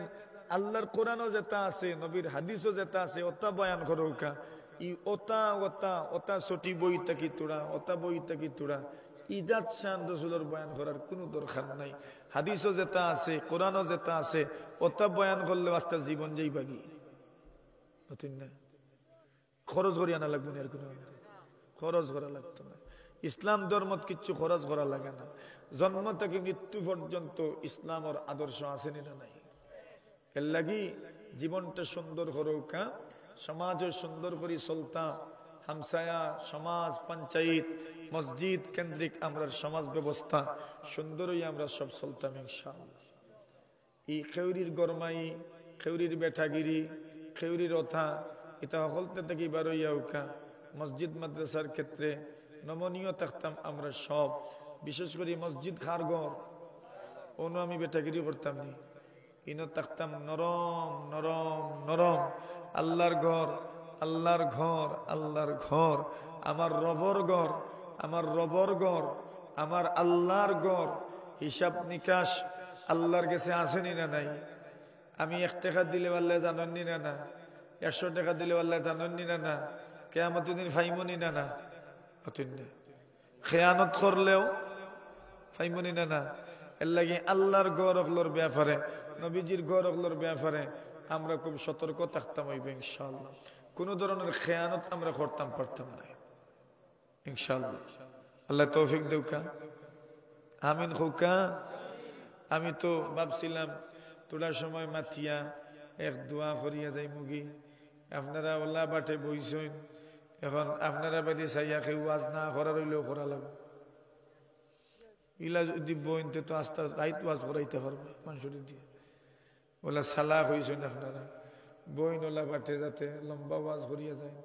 আল্লাহর কোরআনও যেটা আছে, নবীর হাদিসও যেটা আছে, ওটা বয়ান করো কা। ই ওটা ওটা ওটা ছটি বই থাকি তোরা, ওটা বই থাকি তোরা। ইজাত শান রাসূলের বয়ান করার কোনো দরকার নাই। হাদিসও যেটা আছে, কোরআনও যেটা আছে, ওটা বয়ান করলে আস্তে জীবন যাইবাগি না। খরচ করি আনা লাগবে না, আর কোনো খরচ করা লাগতো না। ইসলাম ধর্মত কিচ্ছু খরচ করা লাগে না। জন্ম থেকে মৃত্যু পর্যন্ত ইসলামের আদর্শ আছে না নাই? এর লাগি জীবনটা সুন্দর করৌকা, সমাজও সুন্দর করে চলতা, হামসায়া সমাজ পঞ্চায়েত মসজিদ কেন্দ্রিক আমরা সমাজ ব্যবস্থা সুন্দরই আমরা সব চলতাম ইনশাআল্লাহ। এই খেউরির গরমাই, খেউরির বেঠাগিরি, খেউরির অথা এটা সকলতে থেকে বারইয়া উকা মসজিদ মাদ্রাসার ক্ষেত্রে নমনীয় থাকতাম আমরা সব। বিশেষ করে মসজিদ খারঘর অনু আমি বেঠাগিরি করতাম নি, ইনো থাকতাম নরম নরম নরম। আল্লাহর ঘর, আল্লাহর ঘর, আল্লাহর ঘর, আমার রবর ঘর, আমার রবর ঘর, আমার আল্লাহর ঘর। হিসাব নিকাশ আল্লাহর কাছে আসেনি না নাই? আমি 1 টাকা দিলে আল্লাহ জানেননি না না, 100 টাকা দিলে আল্লাহ জানেননি না না, কিয়ামতের দিন ফাইমনি না না, খেয়ানত করলেও ফাইমনি না না। এর লাগে আল্লাহর ঘর অগলোর ব্যাপারে, নবীজির ঘর অগলোর ব্যাপারে আমরা খুব সতর্ক থাকতাম হইবে ইনশাআল্লাহ। কোন ধরনের খেয়ানত আমরা করতাম পারতাম না ইনশাআল্লাহ। আল্লাহ তৌফিক দেউকা, আমিন খোকা। আমি তো ভাবছিলাম তোলার সময় মাতিয়া এক দোয়া করিয়া যাই মুগি, আপনারা ওলা বাটে বইছেন, এখন আপনারা বাদে চাইয়া কেউ ওয়াজ না করা রইলেও করা লাগবে। ইলা যদি বইনতে তো আস্তে রাইত ওয়াজ করাইতে পারবে মানুষের দিয়ে। ওলা সালাক হয়েছেন আপনারা, বইন ওলা বাটে যাতে লম্বা ওয়াজ করিয়া যায়।